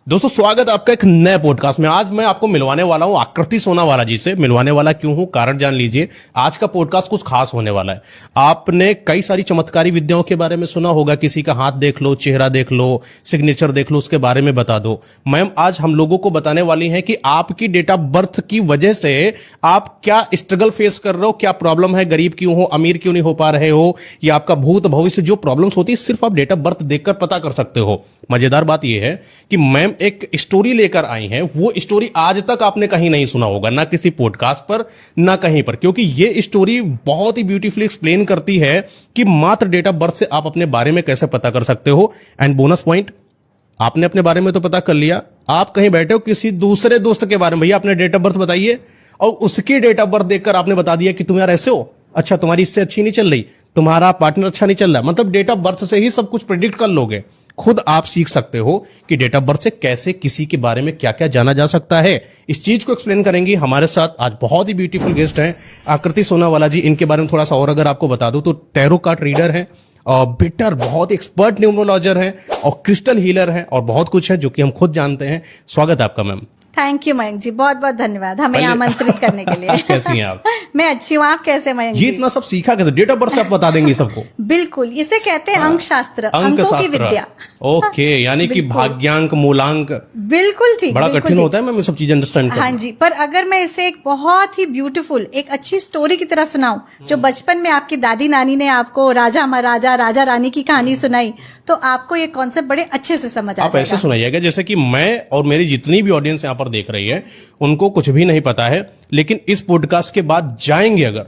दोस्तों स्वागत है आपका एक नए पॉडकास्ट में। आज मैं आपको मिलवाने वाला हूं आकृति सोनावाला जी से। मिलवाने वाला क्यों हूं, कारण जान लीजिए। आज का पॉडकास्ट कुछ खास होने वाला है। आपने कई सारी चमत्कारी विद्याओं के बारे में सुना होगा, किसी का हाथ देख लो, चेहरा देख लो, सिग्नेचर देख लो, उसके बारे में बता दो। मैम आज हम लोगों को बताने वाली हैं कि आपकी डेट ऑफ बर्थ की वजह से आप क्या स्ट्रगल फेस कर रहे हो, क्या प्रॉब्लम है, गरीब क्यों हो, अमीर क्यों नहीं हो पा रहे हो, या आपका भूत भविष्य जो प्रॉब्लम्स होती है सिर्फ आप डेट ऑफ बर्थ देखकर पता कर सकते हो। मजेदार बात यह है कि मैम एक स्टोरी लेकर आई हैं। वो स्टोरी आज तक आपने कहीं नहीं सुना होगा, ना किसी पॉडकास्ट पर, ना कहीं पर, क्योंकि ये स्टोरी बहुत ही ब्यूटीफुली एक्सप्लेन करती है कि मात्र डेट ऑफ बर्थ से आप अपने बारे में कैसे पता कर सकते हो। एंड बोनस पॉइंट, आपने अपने बारे में तो पता कर लिया, आप कहीं बैठे हो किसी दूसरे दोस्त के बारे में, भैया अपने डेट ऑफ बर्थ बताइए, और उसकी डेट ऑफ बर्थ देखकर आपने बता दिया कि तुम यार ऐसे हो, अच्छा तुम्हारी इससे अच्छी नहीं चल रही, तुम्हारा पार्टनर अच्छा नहीं चल रहा। मतलब डेट ऑफ बर्थ से ही सब कुछ प्रेडिक्ट कर लोगे। खुद आप सीख सकते हो कि डेट ऑफ बर्थ से कैसे किसी के बारे में क्या क्या जाना जा सकता है। इस चीज को एक्सप्लेन करेंगी हमारे साथ आज बहुत ही ब्यूटीफुल गेस्ट हैं आकृति सोनावाला जी। इनके बारे में थोड़ा सा और अगर आपको बता दूं तो टैरो कार्ड रीडर हैं, और बिटर बहुत एक्सपर्ट न्यूमरोलॉजर हैं, और क्रिस्टल हीलर हैं, और बहुत कुछ है जो कि हम खुद जानते हैं। स्वागत है आपका मैम। थैंक यू मयंक जी, बहुत बहुत धन्यवाद हमें आमंत्रित करने के लिए। कैसी हैं आप? मैं अच्छी हूँ, आप कैसे मयंक ये जी? इतना सब सीखा कैसे? डेट ऑफ बर्थ से आप बता देंगे सबको? बिल्कुल, इसे कहते हैं अंक शास्त्र, अंकों की विद्या। ओके, यानी कि भाग्यांक, मूलांक। बिल्कुल ठीक, बड़ा बिल्कुल कठिन ठीक। होता है मैम ये सब चीजें अंडरस्टैंड करना। हाँ जी, पर अगर मैं इसे एक बहुत ही ब्यूटीफुल, एक अच्छी स्टोरी की तरह सुनाऊं, जो बचपन में आपकी दादी नानी ने आपको राजा महाराजा, राजा रानी की कहानी सुनाई, तो आपको ये कॉन्सेप्ट बड़े अच्छे से समझ आ आप ऐसे सुनाइएगा जैसे कि मैं और मेरी जितनी भी ऑडियंस यहाँ पर देख रही है उनको कुछ भी नहीं पता है, लेकिन इस पॉडकास्ट के बाद जाएंगे अगर,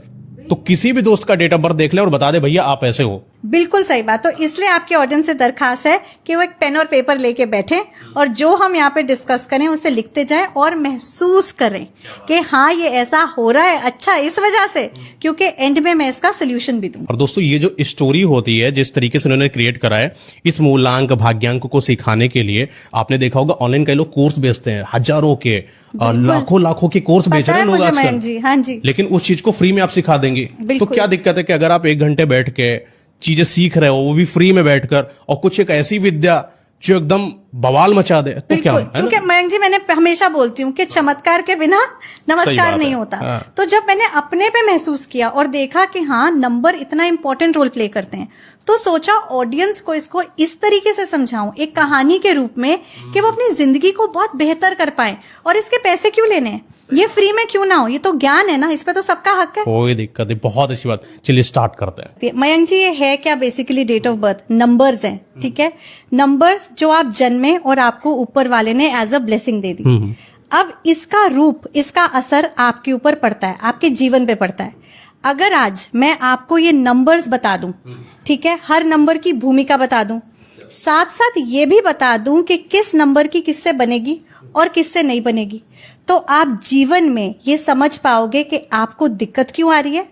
तो किसी भी दोस्त का डेट ऑफ बर्थ देख ले और बता दे भैया आप ऐसे हो। बिल्कुल सही बात। तो इसलिए आपके ऑडियंस से दरखास्त है कि वो एक पेन और पेपर लेके बैठे और जो हम यहाँ पे डिस्कस करें उसे लिखते जाएं और महसूस करें कि हाँ ये ऐसा हो रहा है, अच्छा इस वजह से, क्योंकि एंड में मैं इसका सोल्यूशन भी दूं। और दोस्तों ये जो स्टोरी होती है, जिस तरीके से उन्होंने क्रिएट करा है इस मूलांक भाग्यांक को सिखाने के लिए, आपने देखा होगा ऑनलाइन कई लोग कोर्स बेचते हैं, हजारों के लाखों लाखों के कोर्स बेच रहे हैं लोग आजकल जी। हाँ जी, लेकिन उस चीज को फ्री में आप सिखा देंगे तो क्या दिक्कत है कि अगर आप 1 घंटे बैठ के चीजें सीख रहे हो, वो भी फ्री में बैठकर, और कुछ एक ऐसी विद्या जो एकदम बवाल मचा दे, तो क्या है? क्योंकि मयंक जी मैंने हमेशा बोलती हूँ कि चमत्कार के बिना नमस्कार नहीं होता। हाँ। तो जब मैंने अपने पे महसूस किया और देखा कि हाँ नंबर इतना इंपॉर्टेंट रोल प्ले करते हैं, तो सोचा ऑडियंस को इसको इस तरीके से समझाऊं, एक कहानी के रूप में, कि वो अपनी जिंदगी को बहुत बेहतर कर पाए। और इसके पैसे क्यों लेने हैं, ये फ्री में क्यों ना हो, ये तो ज्ञान है ना, इस पे तो सबका हक है। कोई दिक्कत नहीं, बहुत अच्छी बात। चलिए स्टार्ट करते हैं। मयंक जी ये है क्या, basically date of birth numbers हैं, ठीक है। नंबर्स जो आप जन्मे और आपको ऊपर वाले ने एज अ ब्लेसिंग दे दी। अब इसका रूप, इसका असर आपके ऊपर पड़ता है, आपके जीवन पे पड़ता है। अगर आज मैं आपको ये नंबर्स बता दूं, ठीक है, हर नंबर की भूमिका बता दूं, साथ साथ ये भी बता दूं कि किस नंबर की किससे बनेगी और किससे नहीं बनेगी, तो आप जीवन में ये समझ पाओगे कि आपको दिक्कत क्यों आ रही है,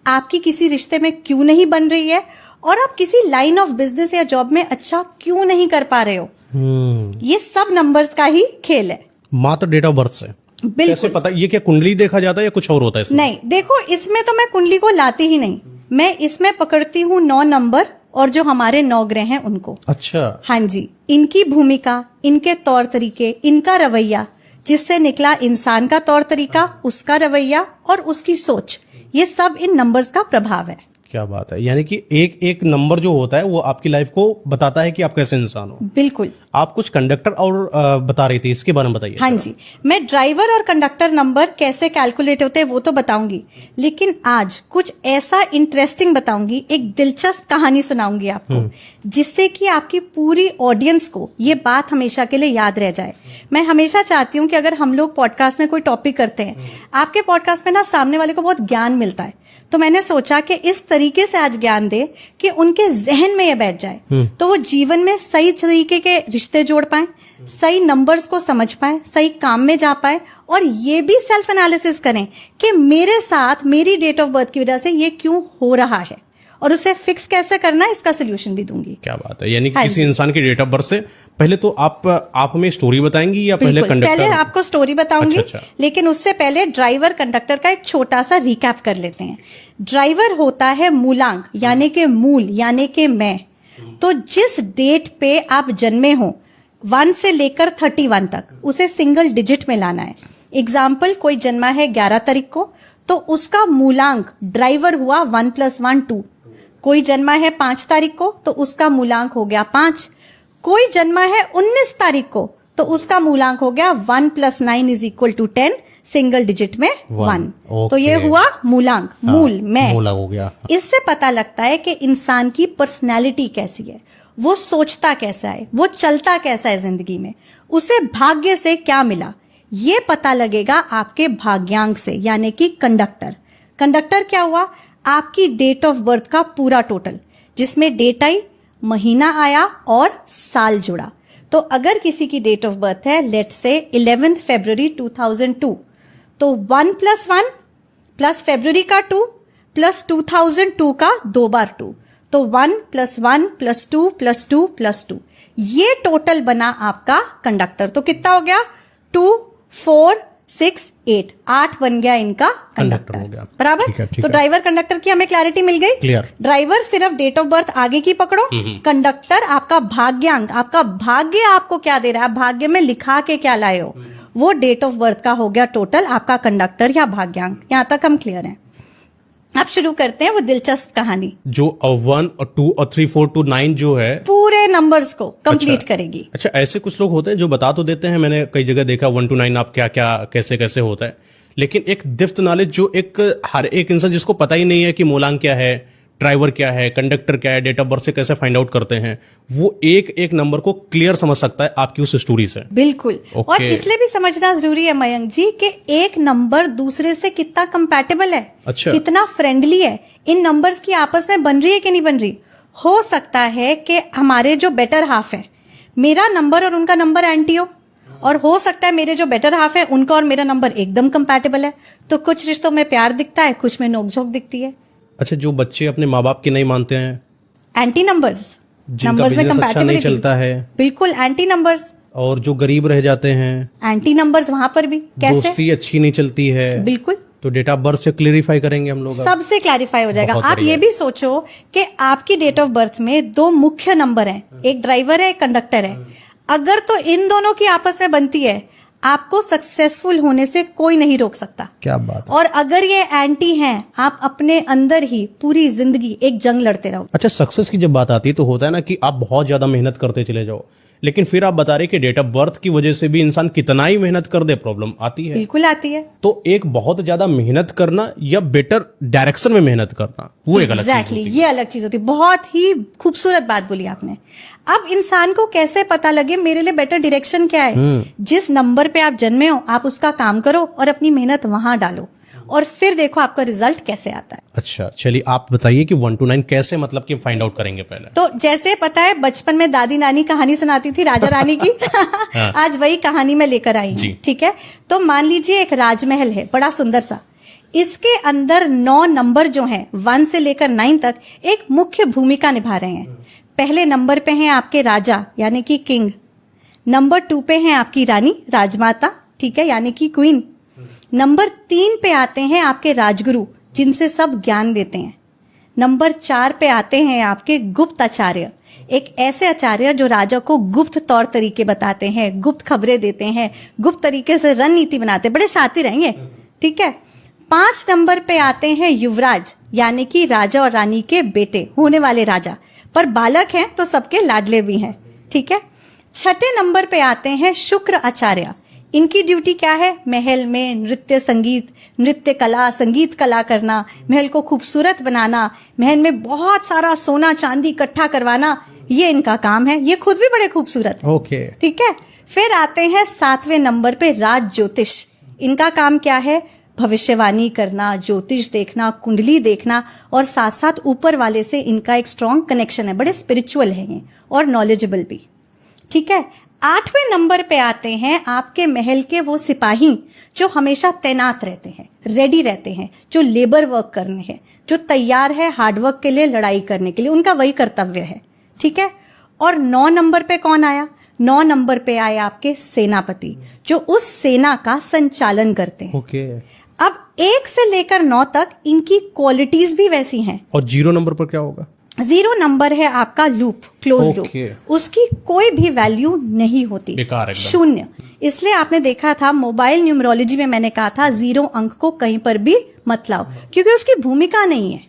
आपकी किसी रिश्ते में क्यों नहीं बन रही है, और आप किसी लाइन ऑफ बिजनेस या जॉब में अच्छा क्यों नहीं कर पा रहे हो। ये सब नंबर्स का ही खेल है, मात्र डेट ऑफ बर्थ से। कैसे पता, ये क्या कुंडली देखा जाता है या कुछ और होता है इसमें? नहीं, देखो इसमें तो मैं कुंडली को लाती ही नहीं, मैं इसमें पकड़ती हूँ 9 नंबर और जो हमारे 9 ग्रह हैं उनको। अच्छा। हाँ जी, इनकी भूमिका, इनके तौर तरीके, इनका रवैया, जिससे निकला इंसान का तौर तरीका, उसका रवैया और उसकी सोच, ये सब इन नंबर्स का प्रभाव है। क्या बात है, यानी कि एक एक नंबर जो होता है वो आपकी लाइफ को बताता है कि आप कैसे इंसान हो। बिल्कुल। आप कुछ कंडक्टर और बता रही थी, इसके बारे में बताइए। हाँ जी, मैं ड्राइवर और कंडक्टर नंबर कैसे कैलकुलेट होते हैं वो तो बताऊंगी, लेकिन आज कुछ ऐसा इंटरेस्टिंग बताऊंगी, एक दिलचस्प कहानी सुनाऊंगी आपको, जिससे कि आपकी पूरी ऑडियंस को ये बात हमेशा के लिए याद रह जाए। मैं हमेशा चाहती हूँ कि अगर हम लोग पॉडकास्ट में कोई टॉपिक करते हैं, आपके पॉडकास्ट में ना सामने वाले को बहुत ज्ञान मिलता है, तो मैंने सोचा कि इस तरीके से आज ज्ञान दे कि उनके जहन में ये बैठ जाए, तो वो जीवन में सही तरीके के रिश्ते जोड़ पाए, सही नंबर्स को समझ पाए, सही काम में जा पाए, और ये भी सेल्फ एनालिसिस करें कि मेरे साथ मेरी डेट ऑफ बर्थ की वजह से ये क्यों हो रहा है, और उसे फिक्स कैसे करना है, इसका सोल्यूशन भी दूंगी। क्या बात है, यानी कि किसी इंसान की डेट ऑफ बर्थ से पहले तो आप हमें स्टोरी बताएंगी या पहले कंडक्टर? पहले आपको स्टोरी बताऊंगी। अच्छा। लेकिन उससे पहले ड्राइवर कंडक्टर का एक छोटा सा रिकैप कर लेते हैं। ड्राइवर होता है मूलांक, यानी कि मूल, यानी कि मैं। तो जिस डेट पे आप जन्मे हो, 1 से लेकर 31 तक उसे सिंगल डिजिट में लाना है। एग्जाम्पल, कोई जन्मा है 11 तारीख को तो उसका मूलांक ड्राइवर हुआ 1 + 1 2। कोई जन्मा है 5 तारीख को तो उसका मूलांक हो गया 5। कोई जन्मा है 19 तारीख को तो उसका मूलांक हो गया 1 + 9 = 10, सिंगल डिजिट में 1। तो ये हुआ मूलांक, मूल में मूला हो गया। इससे पता लगता है कि इंसान की पर्सनैलिटी कैसी है, वो सोचता कैसा है, वो चलता कैसा है जिंदगी में, उसे भाग्य से क्या मिला, ये पता लगेगा आपके भाग्यांक से, यानी कि कंडक्टर। कंडक्टर क्या हुआ? आपकी डेट ऑफ बर्थ का पूरा टोटल, जिसमें डेट आई, महीना आया और साल जुड़ा। तो अगर किसी की डेट ऑफ बर्थ है लेट्स से 11 फरवरी 2002, तो 1 + 1 प्लस फरवरी का 2 प्लस 2002 का 2 बार 2, तो 1 + 1 + 2 + 2 + 2, ये टोटल बना आपका कंडक्टर। तो कितना हो गया? 2 4 6 8, 8 बन गया इनका कंडक्टर हो गया। बराबर। ठीक है। तो ड्राइवर कंडक्टर की हमें क्लैरिटी मिल गई। क्लियर। ड्राइवर सिर्फ डेट ऑफ बर्थ आगे की पकड़ो, कंडक्टर आपका भाग्यांक, आपका भाग्य आपको क्या दे रहा है, भाग्य में लिखा के क्या लाए हो, वो डेट ऑफ बर्थ का हो गया टोटल आपका कंडक्टर या भाग्यांक। यहां तक हम क्लियर हैं। अब शुरू करते हैं वो दिलचस्प कहानी, जो 1 और 2 और 3 4 to 9 जो है पूरे नंबर्स को कंप्लीट करेगी। अच्छा, ऐसे कुछ लोग होते हैं जो बता तो देते हैं, मैंने कई जगह देखा 1 to 9 आप क्या क्या कैसे कैसे होता है, लेकिन एक डेप्थ नॉलेज जो एक हर एक इंसान जिसको पता ही नहीं है कि मूलांक क्या है, ड्राइवर क्या है, कंडक्टर क्या है, डेट ऑफ बर्थ से कैसे फाइंड आउट करते हैं, वो एक एक नंबर को क्लियर समझ सकता है आपकी उस स्टोरी से। बिल्कुल। और इसलिए भी समझना जरूरी है मयंक जी कि एक नंबर दूसरे से कितना कंपैटिबल है, अच्छा, कितना फ्रेंडली है, इन नंबर्स की आपस में बन रही है कि नहीं बन रही। हो सकता है कि हमारे जो बेटर हाफ है, मेरा नंबर और उनका नंबर एंटी हो हो सकता है मेरे जो बेटर हाफ है उनका और मेरा नंबर एकदम कंपैटिबल है। तो कुछ रिश्तों में प्यार दिखता है, कुछ में नोकझोंक दिखती है। अच्छा, जो बच्चे अपने माँ बाप की नहीं मानते हैं, एंटी नंबर्स, नंबर्स में कंपैटिबिलिटी नहीं चलता है, बिल्कुल एंटी नंबर्स। और जो गरीब रह जाते हैं, एंटी नंबर्स वहां पर भी। कैसे? दोस्ती अच्छी नहीं चलती है, बिल्कुल। तो डेट ऑफ बर्थ से क्लैरिफाई करेंगे हम लोग, सबसे क्लैरिफाई हो जाएगा। आप ये भी सोचो कि आपकी डेट ऑफ बर्थ में 2 मुख्य नंबर हैं, एक ड्राइवर है, एक कंडक्टर है। अगर तो इन दोनों की आपस में बनती है, आपको सक्सेसफुल होने से कोई नहीं रोक सकता। क्या बात है। और अगर ये एंटी हैं, आप अपने अंदर ही पूरी जिंदगी एक जंग लड़ते रहो। अच्छा, सक्सेस की जब बात आती है तो होता है ना कि आप बहुत ज्यादा मेहनत करते चले जाओ, लेकिन फिर आप बता रहे कि डेट ऑफ बर्थ की वजह से भी इंसान कितना ही मेहनत कर दे, प्रॉब्लम आती है। बिल्कुल आती है। तो एक बहुत ज्यादा मेहनत करना या बेटर डायरेक्शन में मेहनत करना, वो एक अलग चीज होती है। ये अलग चीज होती है। बहुत ही खूबसूरत बात बोली आपने। अब इंसान को कैसे पता लगे मेरे लिए बेटर डायरेक्शन क्या है? जिस नंबर पे आप जन्मे हो, आप उसका काम करो और अपनी मेहनत वहां डालो, और फिर देखो आपका रिजल्ट कैसे आता है। अच्छा, चलिए आप बताइए कि 1 to 9 कैसे मतलब कि फाइंड आउट करेंगे पहले। तो जैसे पता है बचपन में दादी नानी कहानी सुनाती थी राजा रानी की आज वही कहानी मैं लेकर आई हूँ। ठीक है, तो मान लीजिए एक राजमहल है बड़ा सुंदर सा, इसके अंदर 9 नंबर जो हैं 1 से लेकर 9 तक एक मुख्य भूमिका निभा रहे हैं। पहले नंबर पे हैं आपके राजा यानी कि किंग, नंबर 2 पे हैं आपकी रानी राजमाता, ठीक है, यानी कि क्वीन। नंबर 3 पे आते हैं आपके राजगुरु जिनसे सब ज्ञान देते हैं। नंबर 4 पे आते हैं आपके गुप्त आचार्य, एक ऐसे आचार्य जो राजा को गुप्त तौर तरीके बताते हैं, गुप्त खबरें देते हैं, गुप्त तरीके से रणनीति बनाते हैं, बड़े शातिर हैं ये। ठीक है, 5 नंबर पे आते हैं युवराज यानी कि राजा और रानी के बेटे होने वाले राजा, पर बालक हैं तो सबके लाडले भी हैं। ठीक है, 6 नंबर पे आते हैं शुक्र आचार्य। इनकी ड्यूटी क्या है? महल में नृत्य संगीत, नृत्य कला, संगीत कला करना, महल को खूबसूरत बनाना, महल में बहुत सारा सोना चांदी इकट्ठा करवाना, ये इनका काम है। ये खुद भी बड़े खूबसूरत। ओके, ठीक है, फिर आते हैं 7वें नंबर पे राज ज्योतिष। इनका काम क्या है? भविष्यवाणी करना, ज्योतिष देखना, कुंडली देखना, और साथ साथ ऊपर वाले से इनका एक स्ट्रॉन्ग कनेक्शन है, बड़े स्पिरिचुअल हैं ये और नॉलेजेबल भी। ठीक है, 8वें नंबर पे आते हैं आपके महल के वो सिपाही जो हमेशा तैनात रहते हैं, रेडी रहते हैं, जो लेबर वर्क करने हैं, जो तैयार है हार्डवर्क के लिए, लड़ाई करने के लिए, उनका वही कर्तव्य है। ठीक है, और 9 नंबर पे कौन आया? 9 नंबर पे आए आपके सेनापति जो उस सेना का संचालन करते हैं। ओके। अब 1 से लेकर 9 तक इनकी क्वालिटीज भी वैसी हैं। और 0 नंबर पर क्या होगा? जीरो नंबर है आपका लूप, क्लोज Okay. लूप, उसकी कोई भी वैल्यू नहीं होती, बेकार एकदम। शून्य। इसलिए आपने देखा था मोबाइल न्यूमरोलॉजी में मैंने कहा था जीरो अंक को कहीं पर भी मत लाओ, क्योंकि उसकी भूमिका नहीं है।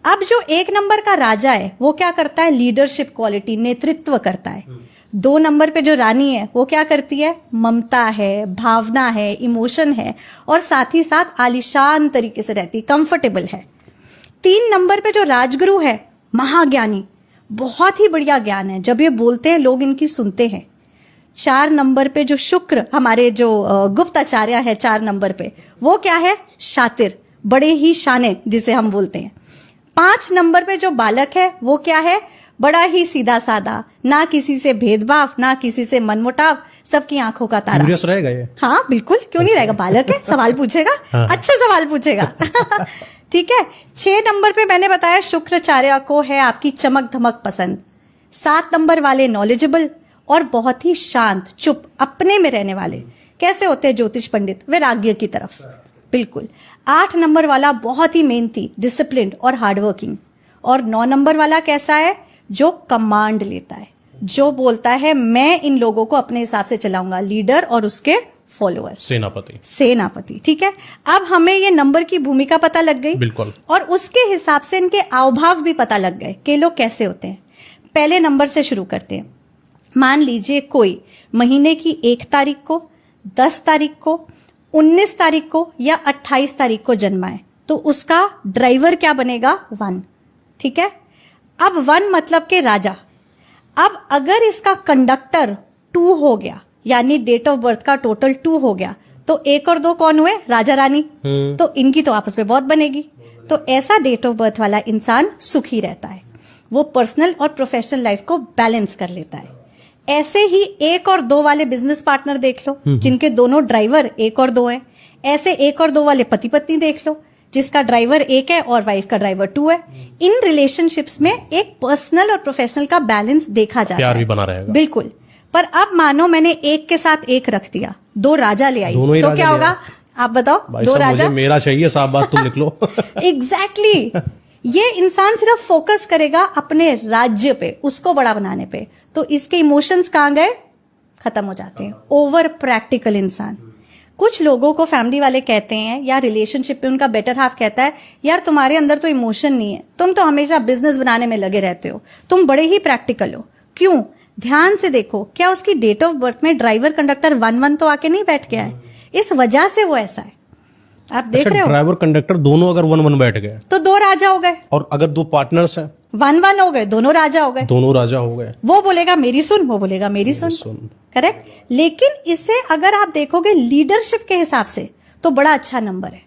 अब जो एक नंबर का राजा है वो क्या करता है, लीडरशिप क्वालिटी, नेतृत्व करता है। दो नंबर पे जो रानी है वो क्या करती है, ममता है, भावना है, इमोशन है, और साथ ही साथ आलीशान तरीके से रहती, कंफर्टेबल है। तीन नंबर पे जो राजगुरु है, महाज्ञानी, बहुत ही बढ़िया ज्ञान है, जब ये बोलते हैं लोग इनकी सुनते हैं। चार नंबर पे जो शुक्र, हमारे जो गुप्ताचार्य है चार नंबर पे, वो क्या है, शातिर, बड़े ही शाने जिसे हम बोलते हैं। पांच नंबर पे जो बालक है वो क्या है, बड़ा ही सीधा साधा, ना किसी से भेदभाव, ना किसी से मनमुटाव, सबकी आंखों का तारा। क्यूरियस रहेगा ये। हाँ बिल्कुल, क्यों नहीं रहेगा, बालक है, सवाल पूछेगा, अच्छा सवाल पूछेगा। ठीक है। 6 नंबर पे मैंने बताया शुक्राचार्य को है आपकी चमक धमक पसंद। 7 नंबर वाले नॉलेजेबल और बहुत ही शांत, चुप, अपने में रहने वाले। कैसे होते हैं ज्योतिष पंडित, वैराग्य की तरफ, बिल्कुल। 8 नंबर वाला बहुत ही मेहनती, डिसिप्लिन्ड और हार्डवर्किंग। और 9 नंबर वाला कैसा है, जो कमांड लेता है, जो बोलता है मैं इन लोगों को अपने हिसाब से चलाऊंगा, लीडर और उसके फॉलोअर, सेनापति। सेनापति। ठीक है। अब हमें ये नंबर की भूमिका पता लग गई, बिल्कुल। और उसके हिसाब से इनके आवभाव भी पता लग गए कि लोग कैसे होते हैं। पहले नंबर से शुरू करते हैं। मान लीजिए कोई महीने की 1 तारीख को, 10 तारीख को, 19 तारीख को या 28 तारीख को जन्मा है, तो उसका ड्राइवर क्या बनेगा, 1। ठीक है। अब 1 मतलब के राजा। अब अगर इसका कंडक्टर 2 हो गया, यानी डेट ऑफ बर्थ का टोटल 2 हो गया, तो 1 और 2 कौन हुए, राजा रानी। तो इनकी तो आपस में बहुत बनेगी। तो ऐसा डेट ऑफ बर्थ वाला इंसान सुखी रहता है, वो पर्सनल और प्रोफेशनल लाइफ को बैलेंस कर लेता है। ऐसे ही 1 और 2 वाले बिजनेस पार्टनर देख लो, जिनके दोनों ड्राइवर 1 और 2 हैं। ऐसे 1 और 2 वाले पति पत्नी देख लो, जिसका ड्राइवर 1 है और वाइफ का ड्राइवर 2 है। इन रिलेशनशिप्स में एक पर्सनल और प्रोफेशनल का बैलेंस देखा जाता है, प्यार भी बना रहेगा। बिल्कुल। पर अब मानो मैंने 1 के साथ 1 रख दिया, 2 राजा ले आई, दोनों ही तो राजा क्या ले होगा, आप बताओ। भाई 2 साहब, राजा, मुझे मेरा चाहिए, साफ बात तुम निकलो। एग्जैक्टली। ये इंसान सिर्फ फोकस करेगा अपने राज्य पे, उसको बड़ा बनाने पे, तो इसके इमोशंस कहाँ गए, खत्म हो जाते हैं। ओवर प्रैक्टिकल इंसान। कुछ लोगों को फैमिली वाले कहते हैं या रिलेशनशिप पे उनका बेटर हाफ कहता है, यार तुम्हारे अंदर तो इमोशन नहीं है, तुम तो हमेशा बिजनेस बनाने में लगे रहते हो, तुम बड़े ही प्रैक्टिकल हो। क्यों, ध्यान से देखो, क्या उसकी डेट ऑफ बर्थ में ड्राइवर कंडक्टर 1-1 तो आके नहीं बैठ गया है, इस वजह से वो ऐसा है। आप देख रहे हो, ड्राइवर कंडक्टर दोनों अगर 1-1 बैठ गए तो 2 राजा हो गए, और अगर 2 पार्टनर्स हैं, 1-1 हो गए, दोनों राजा हो गए। दोनों राजा हो गए। वो बोलेगा मेरी सुन, वो बोलेगा मेरी सुन, करेक्ट। लेकिन इसे अगर आप देखोगे लीडरशिप के हिसाब से तो बड़ा अच्छा नंबर है।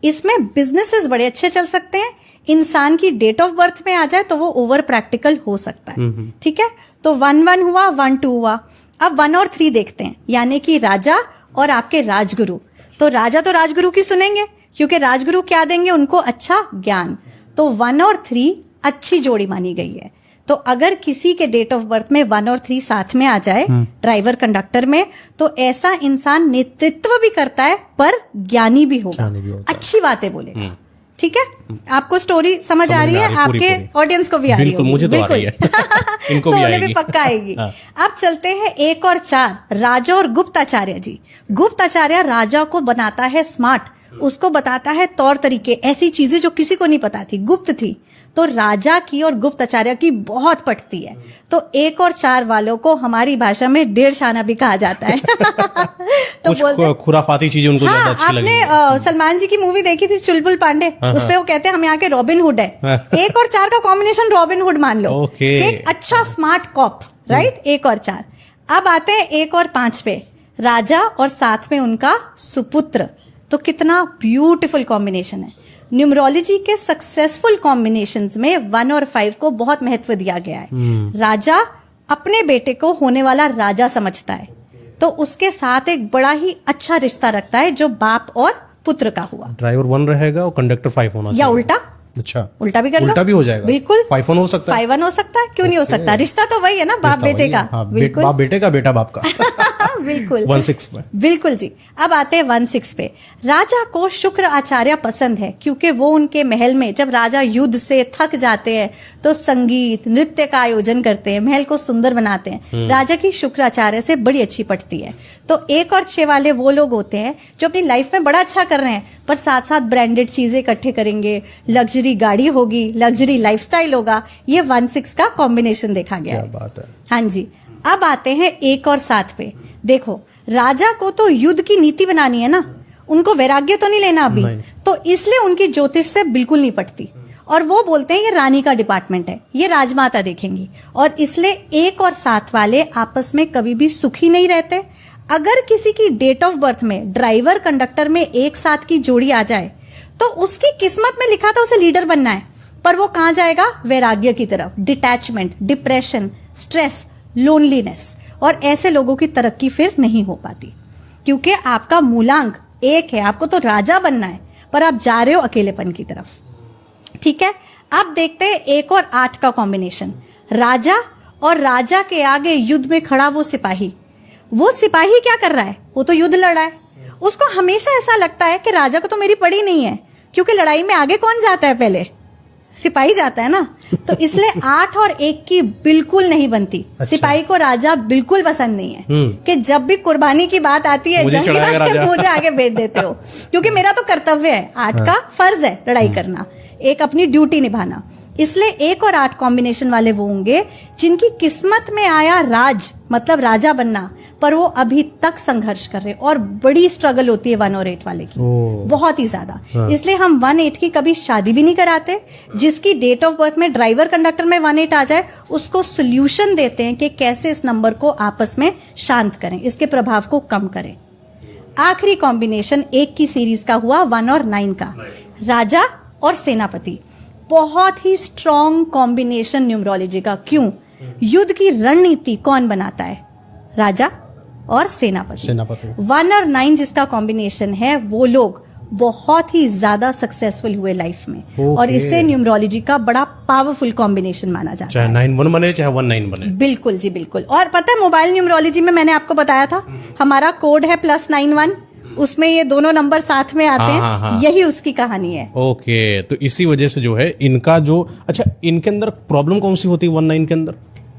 इसमें बिजनेसेस बड़े अच्छे चल सकते हैं। इंसान की डेट ऑफ बर्थ में आ जाए तो वो ओवर प्रैक्टिकल हो सकता है। ठीक है। तो 1-1 हुआ, 1-2 हुआ। अब 1 और 3 देखते हैं, यानी कि राजा और आपके राजगुरु। तो राजगुरु की सुनेंगे, क्योंकि राजगुरु क्या देंगे उनको, अच्छा ज्ञान। तो 1 और 3 अच्छी जोड़ी मानी गई है। तो अगर किसी के डेट ऑफ बर्थ में 1 और 3 साथ में आ जाए ड्राइवर कंडक्टर में, तो ऐसा इंसान नेतृत्व भी करता है पर ज्ञानी भी होगा, अच्छी बातें बोलेगा। ठीक है। आपको स्टोरी समझ आ रही है, आपके ऑडियंस को भी आ रही है, बिल्कुल, मुझे तो आ रही है। इनको तो भी उन्हें आएगी। भी पक्का आएगी। अब चलते हैं 1 और 4, राजा और गुप्ताचार्य जी। गुप्ताचार्य राजा को बनाता है स्मार्ट, उसको बताता है तौर तरीके, ऐसी चीजें जो किसी को नहीं पता थी, गुप्त थी। तो राजा की और गुप्ताचार्य की बहुत पटती है। तो 1 और 4 वालों को हमारी भाषा में 1.5 शाना भी कहा जाता है। तो कुछ खुराफाती चीजें उनको ज्यादा अच्छी लगी। आपने सलमान जी की मूवी देखी थी चुलबुल पांडे, उसपे वो कहते हैं हम यहाँ के रॉबिन हुड है। 1 और 4 का कॉम्बिनेशन रॉबिन हुड मान लो, ओके। एक अच्छा स्मार्ट कॉप, राइट। 1 और 4। अब आते हैं 1 और 5 पे, राजा और साथ में उनका सुपुत्र। तो कितना ब्यूटीफुल कॉम्बिनेशन है। न्यूमरोलॉजी के सक्सेसफुल कॉम्बिनेशंस में 1 और 5 को बहुत महत्व दिया गया है। राजा अपने बेटे को होने वाला राजा समझता है, तो उसके साथ एक बड़ा ही अच्छा रिश्ता रखता है, जो बाप और पुत्र का हुआ। ड्राइवर 1 रहेगा और कंडक्टर 5 होना चाहिए, या उल्टा, अच्छा उल्टा भी कर लो, उल्टा भी हो जाएगा, बिल्कुल। 5-1 हो सकता है, 5-1 हो सकता है, क्यों नहीं हो सकता। रिश्ता तो वही है ना, बाप बेटे का, हाँ, बिल्कुल। बाप बेटे का, बेटा बाप का। बिल्कुल 1/6 में। बिल्कुल जी। अब आते हैं 1/6 पे। राजा को शुक्र आचार्य पसंद है क्योंकि वो उनके महल में जब राजा युद्ध से थक जाते हैं तो संगीत नृत्य का आयोजन करते हैं, महल को सुंदर बनाते हैं। राजा की शुक्र आचार्य से बड़ी अच्छी पटती है। तो 1 और 6 वाले वो लोग होते हैं जो अपनी लाइफ में बड़ा अच्छा कर रहे हैं पर साथ साथ ब्रांडेड चीजें इकट्ठे करेंगे, लग्जरी गाड़ी होगी, लग्जरी लाइफस्टाइल होगा। ये 1/6 का कॉम्बिनेशन देखा गया क्या है। बात है। हाँ जी। अब आते हैं 1 और 7 पे। देखो, राजा को तो युद्ध की नीति बनानी है ना, उनको वैराग्य तो नहीं लेना अभी, तो इसलिए उनकी ज्योतिष से बिल्कुल नहीं पटती और वो बोलते हैं ये रानी का डिपार्टमेंट है, ये राजमाता देखेंगी। और इसलिए 1 और 7 वाले आपस में कभी भी सुखी नहीं रहते। अगर किसी की डेट ऑफ बर्थ में ड्राइवर कंडक्टर में 1/7 की जोड़ी आ जाए तो उसकी किस्मत में लिखा था उसे लीडर बनना है, पर वो कहां जाएगा? वैराग्य की तरफ, डिटैचमेंट, डिप्रेशन, स्ट्रेस, लोनलीनेस। और ऐसे लोगों की तरक्की फिर नहीं हो पाती क्योंकि आपका मूलांक 1 है, आपको तो राजा बनना है पर आप जा रहे हो अकेलेपन की तरफ। ठीक है, अब देखते हैं 1 और 8 का कॉम्बिनेशन। राजा और राजा के आगे युद्ध में खड़ा वो सिपाही क्या कर रहा है? वो तो युद्ध लड़ रहा है। उसको हमेशा ऐसा लगता है कि राजा को तो मेरी पड़ी नहीं है, क्योंकि लड़ाई में आगे कौन जाता है? पहले सिपाही जाता है ना। तो इसलिए 8 और 1 की बिल्कुल नहीं बनती। अच्छा। सिपाही को राजा बिल्कुल पसंद नहीं है कि जब भी कुर्बानी की बात आती है, जंग की बात है, मुझे आगे भेज देते हो, क्योंकि मेरा तो कर्तव्य है। 8 का फर्ज है लड़ाई करना, 1 अपनी ड्यूटी निभाना। इसलिए 1 और 8 कॉम्बिनेशन वाले वो होंगे जिनकी किस्मत में आया राज, मतलब राजा बनना, पर वो अभी तक संघर्ष कर रहे और बड़ी स्ट्रगल होती है 1 और 8 वाले की, बहुत ही ज्यादा। इसलिए हम 1/8 की कभी शादी भी नहीं कराते। जिसकी डेट ऑफ बर्थ में ड्राइवर कंडक्टर में 1/8 आ जाए उसको सोल्यूशन देते हैं कि कैसे इस नंबर को आपस में शांत करें, इसके प्रभाव को कम करें। आखिरी कॉम्बिनेशन 1 की सीरीज का हुआ 1 और 9 का, राजा और सेनापति। बहुत ही स्ट्रॉन्ग कॉम्बिनेशन न्यूमरोलॉजी का। क्यों? युद्ध की रणनीति कौन बनाता है? राजा और सेनापति। 1 और 9 जिसका कॉम्बिनेशन है वो लोग बहुत ही ज्यादा सक्सेसफुल हुए लाइफ में। और इससे न्यूमरोलॉजी का बड़ा पावरफुल कॉम्बिनेशन माना जाता है। चाहे 9-1 बने चाहे 1-9 बने। बिल्कुल जी, बिल्कुल। और पता है, मोबाइल न्यूमरोलॉजी में मैंने आपको बताया था हमारा कोड है +91, उसमें ये दोनों नंबर साथ में आते हैं। हाँ। यही उसकी कहानी है। ओके, तो इसी वजह से जो है इनका जो, अच्छा, इनके अंदर प्रॉब्लम कौन सी होती है 1-9 के अंदर?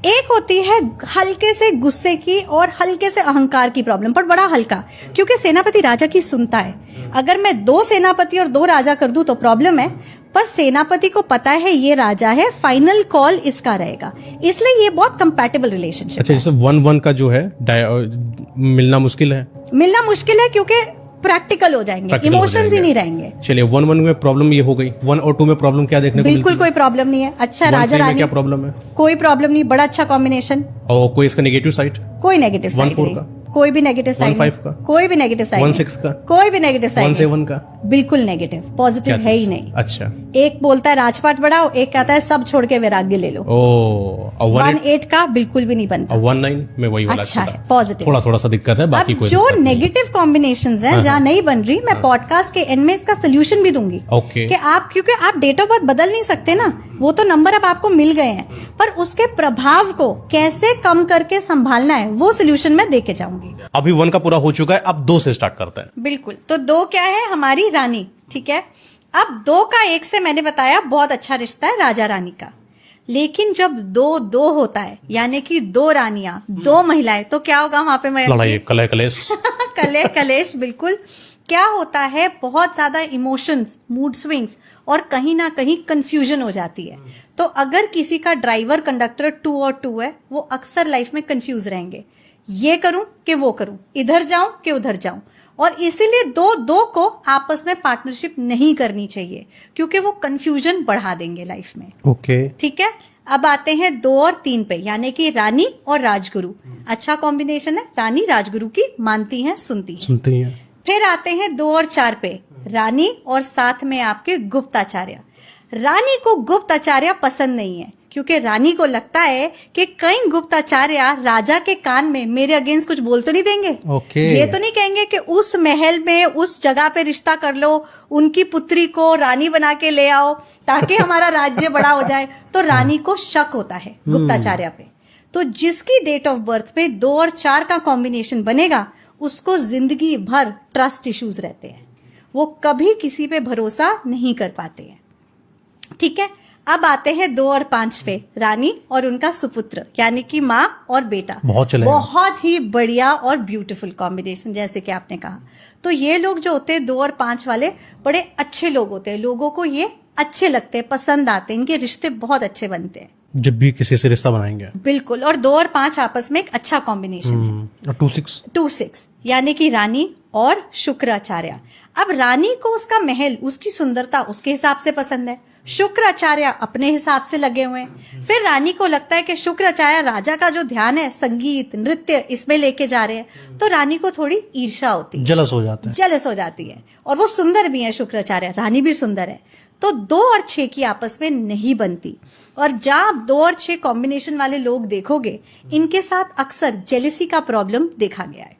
एक होती है हल्के से गुस्से की और हल्के से अहंकार की प्रॉब्लम, पर बड़ा हल्का, क्योंकि सेनापति राजा की सुनता है। अगर मैं 2 सेनापति और 2 राजा कर दूं तो प्रॉब्लम है, पर सेनापति को पता है ये राजा है, फाइनल कॉल इसका रहेगा, इसलिए ये बहुत कंपैटिबल रिलेशनशिप। अच्छा, जैसे 1-1 का जो है मिलना मुश्किल है क्योंकि प्रैक्टिकल हो जाएंगे, इमोशंस ही नहीं रहेंगे। चलिए, 1-1 में प्रॉब्लम ये हो गई। 1 और 2 में प्रॉब्लम क्या देखने को मिलती है? बिल्कुल कोई प्रॉब्लम नहीं है। अच्छा, राजा रानी क्या प्रॉब्लम है? कोई प्रॉब्लम नहीं, बड़ा अच्छा कॉम्बिनेशन। और कोई इसका नेगेटिव साइड? कोई नेगेटिव साइड 1-4 नहीं, का? कोई भी नेगेटिव साइड 1-5 का? कोई भी नेगेटिव साइड 1-6 का? कोई भी नेगेटिव साइड 1-7 का? बिल्कुल नेगेटिव, पॉजिटिव है ही नहीं। अच्छा, एक बोलता है राजपाट बढ़ाओ, एक कहता है सब छोड़ के वैराग्य ले लो। 1/8 का बिल्कुल भी नहीं बनता। 1-9 में वही वाला अच्छा है, पॉजिटिव। थोड़ा सा दिक्कत है, बाकी अब कोई जो दिक्कत नहीं। नेगेटिव कॉम्बिनेशंस हैं जहाँ नहीं बन रही, मैं पॉडकास्ट के एंड में इसका सोल्यूशन भी दूंगी। ओके। कि आप, क्योंकि आप डेट ऑफ बर्थ बदल नहीं सकते ना, वो तो नंबर अब आपको मिल गए हैं, पर उसके प्रभाव को कैसे कम करके संभालना है वो सोल्यूशन मैं दे के जाऊंगी। अभी 1 का पूरा हो चुका है, अब 2 से स्टार्ट करते हैं। बिल्कुल। तो 2 क्या है? हमारी रानी। ठीक है, अब 2 का 1 से मैंने बताया बहुत अच्छा रिश्ता है राजा रानी का, लेकिन जब 2-2 होता है, यानी कि 2 रानियां 2 महिलाएं, तो क्या होगा वहां पे? मैं लड़ाई, कलह कलेश कलेश। बिल्कुल। क्या होता है? बहुत ज्यादा इमोशंस, मूड स्विंग्स और कहीं ना कहीं कंफ्यूजन हो जाती है। तो अगर किसी का ड्राइवर कंडक्टर 2 और 2 है, वो अक्सर लाइफ में कंफ्यूज रहेंगे, ये करूं कि वो करूं, इधर जाऊं कि उधर जाऊं। और इसीलिए 2-2 को आपस में पार्टनरशिप नहीं करनी चाहिए, क्योंकि वो कंफ्यूजन बढ़ा देंगे लाइफ में। ओके, ठीक है। अब आते हैं 2 और 3 पे, यानी कि रानी और राजगुरु। अच्छा कॉम्बिनेशन है, रानी राजगुरु की मानती हैं, सुनती हैं। फिर आते हैं 2 और 4 पे, रानी और साथ में आपके गुप्ताचार्य। रानी को गुप्ताचार्य पसंद नहीं है, क्योंकि रानी को लगता है कि कई गुप्ताचार्य राजा के कान में मेरे अगेंस्ट कुछ बोल तो नहीं देंगे। ओके। ये तो नहीं कहेंगे कि उस महल में उस जगह पे रिश्ता कर लो, उनकी पुत्री को रानी बना के ले आओ ताकि हमारा राज्य बड़ा हो जाए। तो रानी को शक होता है गुप्ताचार्य पे। तो जिसकी डेट ऑफ बर्थ पे 2 और 4 का कॉम्बिनेशन बनेगा उसको जिंदगी भर ट्रस्ट इश्यूज रहते हैं, वो कभी किसी पे भरोसा नहीं कर पाते हैं। ठीक है, अब आते हैं 2 और 5 पे, रानी और उनका सुपुत्र यानी कि माँ और बेटा। बहुत चलेगा। बहुत ही बढ़िया और ब्यूटीफुल कॉम्बिनेशन, जैसे कि आपने कहा। तो ये लोग जो होते हैं 2 और 5 वाले बड़े अच्छे लोग होते हैं, लोगों को ये अच्छे लगते हैं, पसंद आते हैं, इनके रिश्ते बहुत अच्छे बनते हैं जब भी किसी से रिश्ता बनाएंगे। बिल्कुल। और 2 और 5 आपस में एक अच्छा कॉम्बिनेशन है। 2-6 यानी कि रानी और शुक्राचार्य। अब रानी को उसका महल, उसकी सुंदरता उसके हिसाब से पसंद है, शुक्राचार्य अपने हिसाब से लगे हुए हैं। फिर रानी को लगता है कि शुक्राचार्य राजा का जो ध्यान है संगीत नृत्य इसमें लेके जा रहे हैं, तो रानी को थोड़ी ईर्ष्या होती है, जलस हो जाता है। जलस हो जाती है। और वो सुंदर भी है शुक्राचार्य, रानी भी सुंदर है। तो 2 और 6 की आपस में नहीं बनती। और जहां आप 2 और 6 कॉम्बिनेशन वाले लोग देखोगे, इनके साथ अक्सर जेलिसी का प्रॉब्लम देखा गया है।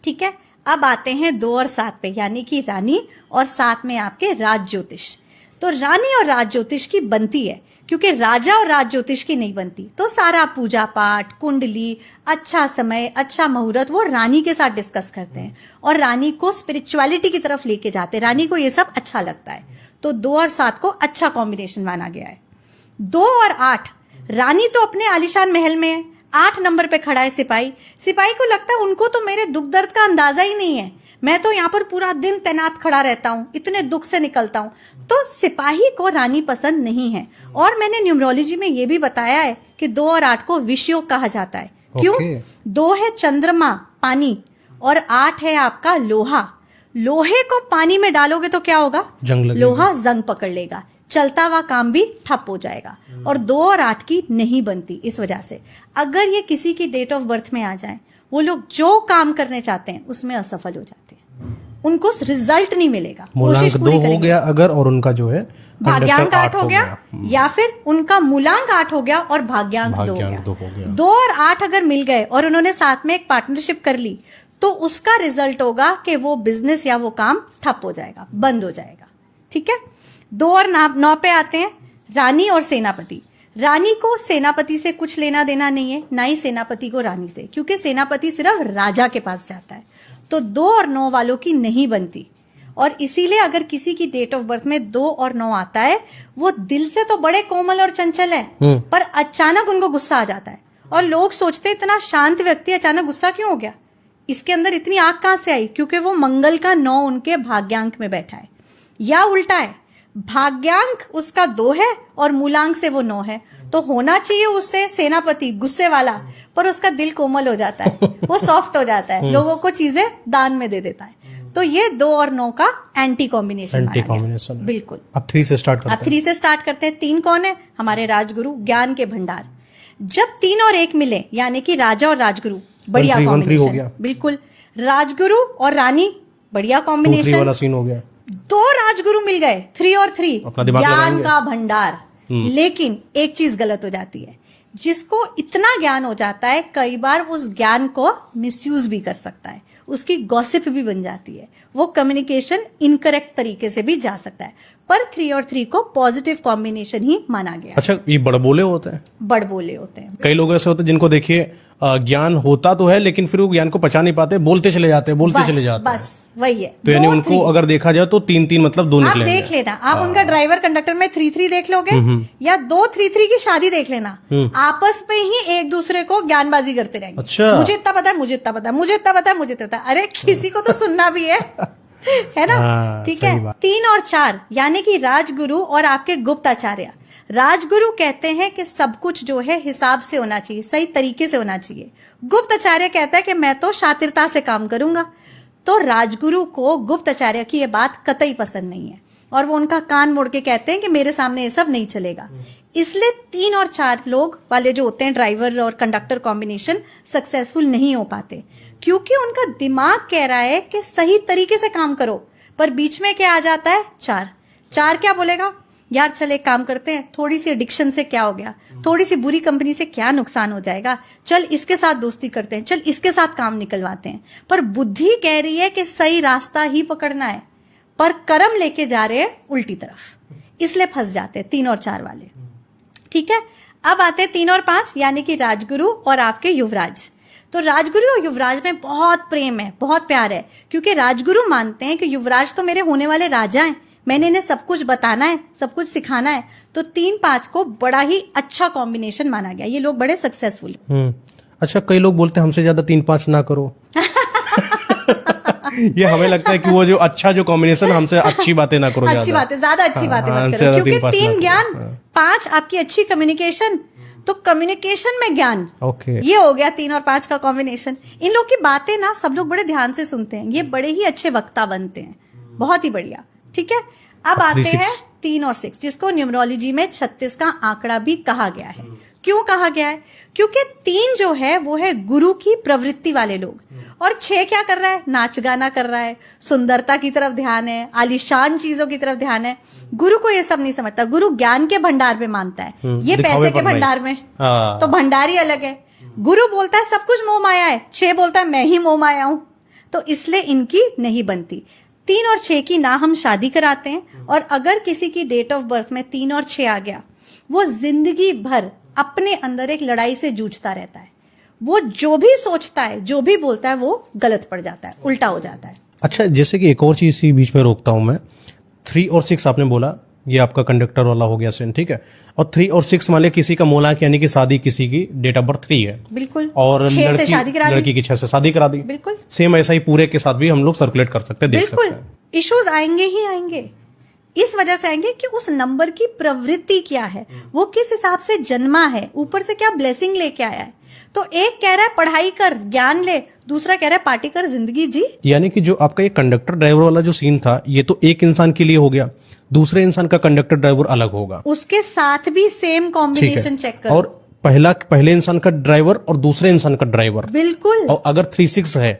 ठीक है, अब आते हैं 2 और 7 पे, यानी कि रानी और साथ में आपके राज ज्योतिष। तो रानी और राज ज्योतिष की बनती है, क्योंकि राजा और राज ज्योतिष की नहीं बनती। तो सारा पूजा पाठ, कुंडली, अच्छा समय, अच्छा मुहूर्त वो रानी के साथ डिस्कस करते हैं और रानी को स्पिरिचुअलिटी की तरफ लेके जाते हैं। रानी को ये सब अच्छा लगता है। तो 2 और 7 को अच्छा कॉम्बिनेशन माना गया है। 2 और 8, रानी तो अपने आलीशान महल में है, 8 नंबर पे खड़ा है सिपाही। सिपाही को लगता है उनको तो मेरे दुख दर्द का अंदाजा ही नहीं है, मैं तो यहाँ पर पूरा दिन तैनात खड़ा रहता हूँ, इतने दुख से निकलता हूँ। तो सिपाही को रानी पसंद नहीं है। और मैंने न्यूमरोलॉजी में ये भी बताया है कि 2 और 8 को विषयोग कहा जाता है। क्यों? 2 है चंद्रमा पानी और 8 है आपका लोहा। लोहे को पानी में डालोगे तो क्या होगा? जंग लगेगा। लोहा जंग पकड़ लेगा, चलता हुआ काम भी ठप हो जाएगा। और 2 और 8 की नहीं बनती। इस वजह से अगर ये किसी की डेट ऑफ बर्थ में आ जाए, वो लोग जो काम करने चाहते हैं उसमें असफल हो जाते हैं, उनको रिजल्ट नहीं मिलेगा। मूलांक 2 हो गया अगर, और उनका जो है भाग्यांक 8 हो गया, या फिर उनका मूलांक 8 हो गया और भाग्यांक 2 हो गया। 2 और 8 अगर मिल गए और उन्होंने साथ में एक पार्टनरशिप कर ली, तो उसका रिजल्ट होगा कि वो बिजनेस या वो काम ठप हो जाएगा, बंद हो जाएगा। ठीक है, 2 और 9 पे आते हैं, रानी और सेनापति। रानी को सेनापति से कुछ लेना देना नहीं है, ना ही सेनापति को रानी से, क्योंकि सेनापति सिर्फ राजा के पास जाता है। तो 2 और 9 वालों की नहीं बनती। और इसीलिए अगर किसी की डेट ऑफ बर्थ में 2 और 9 आता है, वो दिल से तो बड़े कोमल और चंचल है, पर अचानक उनको गुस्सा आ जाता है। और लोग सोचते हैं इतना शांत व्यक्ति अचानक गुस्सा क्यों हो गया, इसके अंदर इतनी आग कहां से आई? क्योंकि वो मंगल का 9 उनके भाग्यांक में बैठा है, या उल्टा है, भाग्यांक उसका 2 है और मूलांक से वो 9 है। तो होना चाहिए उससे सेनापति गुस्से वाला, पर उसका दिल कोमल हो जाता है, वो सॉफ्ट हो जाता है, लोगों को चीजें दान में दे देता है। तो ये 2 और 9 का एंटी कॉम्बिनेशन बिल्कुल। अब 3 से स्टार्ट करते हैं। 3 से स्टार्ट करते हैं। 3 कौन है? हमारे राजगुरु, ज्ञान के भंडार। जब 3 और 1 मिले, यानी कि राजा और राजगुरु, बढ़िया कॉम्बिनेशन। बिल्कुल, राजगुरु और रानी, बढ़िया कॉम्बिनेशन वाला सीन हो गया। 2 राजगुरु मिल गए, 3 और 3, ज्ञान का भंडार। लेकिन एक चीज गलत हो जाती है, जिसको इतना ज्ञान हो जाता है, कई बार उस ज्ञान को मिसयूज भी कर सकता है, उसकी गॉसिप भी बन जाती है, वो कम्युनिकेशन इनकरेक्ट तरीके से भी जा सकता है। पर 3 और 3 को पॉजिटिव कॉम्बिनेशन ही माना गया। अच्छा, ये बड़बोले होते हैं? बड़बोले होते हैं। कई लोग ऐसे होते हैं जिनको देखिए ज्ञान होता तो है, लेकिन फिर वो ज्ञान को पचा नहीं पाते, बोलते चले जाते हैं, बोलते चले जाते हैं। बस वही है। तो यानी उनको अगर देखा जाए तो 3-3 मतलब 2 निकलेंगे। आप देख लेना, आप उनका ड्राइवर कंडक्टर में 3-3 देख लोगे, या 2-3-3 की शादी देख लेना, आपस में ही एक दूसरे को ज्ञानबाजी करते रहेंगे। अच्छा, मुझे इतना पता है, मुझे इतना पता है, मुझे इतना पता है, मुझे इतना पता है। अरे किसी को तो सुनना भी है है ना? ठीक है। 3 और 4 यानी कि राजगुरु और आपके गुप्ताचार्य। राजगुरु कहते हैं कि सब कुछ जो है हिसाब से होना चाहिए, सही तरीके से होना चाहिए। गुप्ताचार्य कहता है कि मैं तो शातिरता से काम करूंगा। तो राजगुरु को गुप्ताचार्य की ये बात कतई पसंद नहीं है, और वो उनका कान मोड़ के कहते हैं कि मेरे सामने ये सब नहीं चलेगा। इसलिए 3 और 4 लोग वाले जो होते हैं, ड्राइवर और कंडक्टर कॉम्बिनेशन, सक्सेसफुल नहीं हो पाते, क्योंकि उनका दिमाग कह रहा है कि सही तरीके से काम करो, पर बीच में क्या आ जाता है? 4 क्या बोलेगा? यार चल एक काम करते हैं, थोड़ी सी एडिक्शन से क्या हो गया, थोड़ी सी बुरी कंपनी से क्या नुकसान हो जाएगा, चल इसके साथ दोस्ती करते हैं, चल इसके साथ काम निकलवाते हैं। पर बुद्धि कह रही है कि सही रास्ता ही पकड़ना है, पर कर्म लेके जा रहे हैं उल्टी तरफ, इसलिए फंस जाते हैं 3 और 4 वाले। ठीक है, अब आते हैं 3 और 5 यानी कि राजगुरु और आपके युवराज। तो राजगुरु और युवराज में बहुत प्रेम है, बहुत प्यार है, क्योंकि राजगुरु मानते हैं कि युवराज तो मेरे होने वाले राजा हैं, मैंने इन्हें सब कुछ बताना है, सब कुछ सिखाना है। तो 3-5 को बड़ा ही अच्छा कॉम्बिनेशन माना गया, ये लोग बड़े सक्सेसफुल। अच्छा, कई लोग बोलते हैं हमसे ज्यादा 3-5 ना करो। ये हमें लगता है कि वो जो अच्छा जो कॉम्बिनेशन, हमसे अच्छी बातें ना करो, अच्छी बातें, ज्यादा अच्छी बातें मत करो, क्योंकि 3 ज्ञान, 5 आपकी अच्छी कम्युनिकेशन, तो कम्युनिकेशन में ज्ञान, ओके, ये हो गया 3 और 5 का कॉम्बिनेशन। इन लोग की बातें ना सब लोग बड़े ध्यान से सुनते हैं, ये बड़े ही अच्छे वक्ता बनते हैं, बहुत ही बढ़िया। ठीक है, अब आते हैं 3 और 6, जिसको न्यूमरोलॉजी में 36 का आंकड़ा भी कहा गया है। क्यों कहा गया है? क्योंकि 3 जो है वो है गुरु की प्रवृत्ति वाले लोग, और 6 क्या कर रहा है? नाच गाना कर रहा है, सुंदरता की तरफ ध्यान है, आलीशान चीजों की तरफ ध्यान है। गुरु को ये सब नहीं समझता, गुरु ज्ञान के भंडार में मानता है, ये पैसे के भंडार में, तो भंडार ही अलग है। गुरु बोलता है सब कुछ मोह माया है, 6 बोलता है मैं ही मोह माया हूं, तो इसलिए इनकी नहीं बनती। 3 और 6 की ना हम शादी कराते हैं, और अगर किसी की डेट ऑफ बर्थ में 3 और 6 आ गया, वो जिंदगी भर अपने अंदर एक लड़ाई से जूझता रहता है। वो जो भी सोचता है, जो भी बोलता है, वो गलत पड़ जाता है, उल्टा हो जाता है। अच्छा, जैसे कि एक और चीज इसी बीच में रोकता हूं मैं, 3 और 6 आपने बोला, ये आपका कंडक्टर वाला हो गया सेन, ठीक है। और 3 और 6 मान लिया किसी का मोलाक यानी कि शादी, किसी की डेट ऑफ बर्थ 3 है, बिल्कुल, और 6 से शादी करा दी, लड़की की 6 से शादी करा दी, बिल्कुल सेम ऐसा ही पूरे के साथ भी हम लोग सर्कुलेट कर सकते हैं, देख सकते हैं। बिल्कुल, इश्यूज आएंगे ही आएंगे, इस वजह से आएंगे कि उस नंबर की प्रवृत्ति क्या है, वो किस हिसाब से जन्मा है, ऊपर से क्या ब्लेसिंग लेके आया है। तो एक कह रहा है पढ़ाई कर, ज्ञान ले, दूसरा कह रहा है पार्टी कर, जिंदगी जी। यानी कि जो आपका ये कंडक्टर ड्राइवर वाला जो सीन था, ये तो एक इंसान के लिए हो गया, दूसरे इंसान का कंडक्टर ड्राइवर अलग होगा, उसके साथ भी सेम कॉम्बिनेशन चेक करो, और पहले इंसान का ड्राइवर और दूसरे इंसान का ड्राइवर, बिल्कुल, और अगर 3-6 है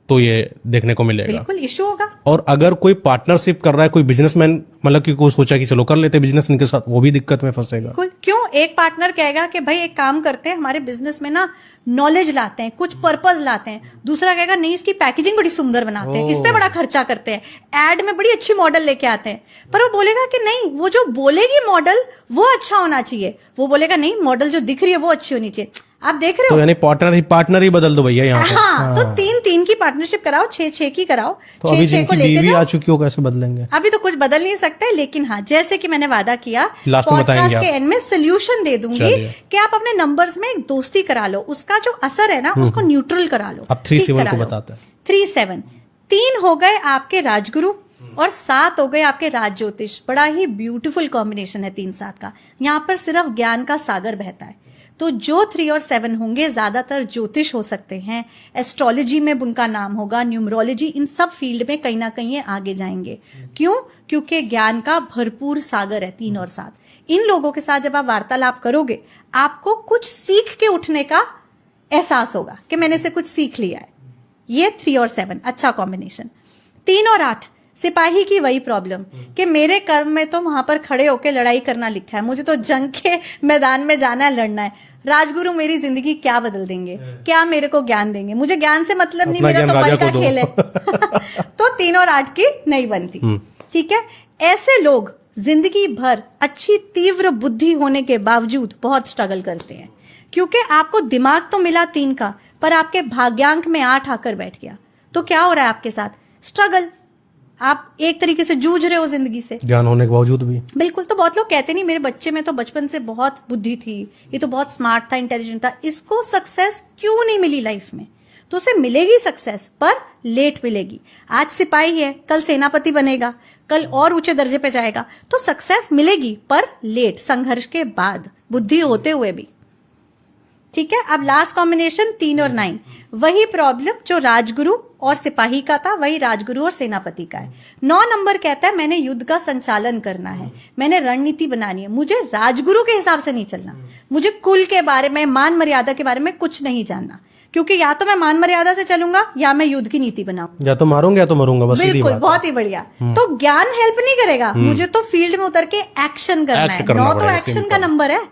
तो ये देखने को मिलेगा, बिल्कुल इश्यू होगा। और अगर कोई पार्टनरशिप कर रहा है, कोई बिजनेसमैन, मतलब कि कोई सोचा कि चलो कर लेते बिजनेस इनके साथ, वो भी दिक्कत में फंसेगा। बिल्कुल, क्यों? एक पार्टनर कहेगा कि भाई एक काम करते हैं, हमारे बिजनेस में ना नॉलेज लाते हैं, कुछ पर्पस लाते हैं। दूसरा कहेगा नहीं, इसकी पैकेजिंग बड़ी सुंदर बनाते हैं, इस पे बड़ा खर्चा करते हैं, एड में बड़ी अच्छी मॉडल लेके आते हैं। पर वो बोलेगा कि नहीं, वो जो बोलेगी मॉडल वो अच्छा होना चाहिए, वो बोलेगा नहीं, मॉडल जो दिख रही है वो अच्छी होनी चाहिए। आप देख रहे हो, तो यानी पार्टनर ही बदल दो भैया यहाँ पे। हाँ, तो 3-3 की पार्टनरशिप कराओ, 6-6 की कराओ, तो अभी 6-6 को जिनकी लेके बीवी जाओ। आ चुकी हो कैसे बदलेंगे? अभी तो कुछ बदल नहीं सकते, लेकिन हाँ, जैसे कि मैंने वादा किया, लास्ट में बताएंगे पॉडकास्ट के एंड में सोल्यूशन दे दूंगी चलिए। कि आप अपने नंबर्स में एक दोस्ती करा लो, उसका जो असर है ना उसको न्यूट्रल करा लो। अब 3-7 को बताते हैं। 3-7, 3 हो गए आपके राजगुरु और 7 हो गए आपके राज ज्योतिष। बड़ा ही ब्यूटीफुल कॉम्बिनेशन है 3-7 का। यहाँ पर सिर्फ ज्ञान का सागर बहता है। तो जो 3 और 7 होंगे ज्यादातर ज्योतिष हो सकते हैं, एस्ट्रोलॉजी में उनका नाम होगा, न्यूमरोलॉजी, इन सब फील्ड में कहीं ना कहीं ये आगे जाएंगे। क्यों? क्योंकि ज्ञान का भरपूर सागर है 3 और 7। इन लोगों के साथ जब आप वार्तालाप करोगे, आपको कुछ सीख के उठने का एहसास होगा कि मैंने से कुछ सीख लिया है। ये 3 और 7 अच्छा कॉम्बिनेशन। 3 और 8 सिपाही की वही प्रॉब्लम कि मेरे कर्म में तो वहां पर खड़े होकर लड़ाई करना लिखा है, मुझे तो जंग के मैदान में जाना है, लड़ना है। राजगुरु मेरी जिंदगी क्या बदल देंगे, क्या मेरे को ज्ञान देंगे? मुझे ज्ञान से मतलब नहीं, मेरा तो बल का खेल है। तो 3 और 8 की नहीं बनती। ठीक है, ऐसे लोग जिंदगी भर अच्छी तीव्र बुद्धि होने के बावजूद बहुत स्ट्रगल करते हैं, क्योंकि आपको दिमाग तो मिला 3 का, पर आपके भाग्यांक में 8 आकर बैठ गया। तो क्या हो रहा है आपके साथ? स्ट्रगल। आप एक तरीके से जूझ रहे हो जिंदगी से, ज्ञान होने के बावजूद भी। बिल्कुल। तो बहुत लोग कहते नहीं, मेरे बच्चे में तो बचपन से बहुत बुद्धि थी, ये तो बहुत स्मार्ट था, इंटेलिजेंट था, इसको सक्सेस क्यों नहीं मिली लाइफ में? तो उसे मिलेगी सक्सेस, पर लेट मिलेगी। आज सिपाही है, कल सेनापति बनेगा, कल और ऊंचे दर्जे पे जाएगा, तो सक्सेस मिलेगी पर लेट, संघर्ष के बाद, बुद्धि होते हुए भी। ठीक है, अब लास्ट कॉम्बिनेशन 3 और 9, वही प्रॉब्लम जो राजगुरु और सिपाही का था, वही राजगुरु और सेनापति का है। 9 नंबर कहता है मैंने युद्ध का संचालन करना है, मैंने रणनीति बनानी है, मुझे राजगुरु के हिसाब से नहीं चलना, मुझे कुल के बारे में, मान मर्यादा के बारे में कुछ नहीं जानना, क्योंकि या तो मैं मान मर्यादा से चलूंगा या मैं युद्ध की नीति बनाऊं, या तो मारूंगा या तो मरूंगा, बस सीधी बिल्कुल। बात है। बहुत ही बढ़िया। तो ज्ञान हेल्प नहीं करेगा, मुझे तो फील्ड में उतर के एक्शन करना है। 9 तो एक्शन का नंबर है,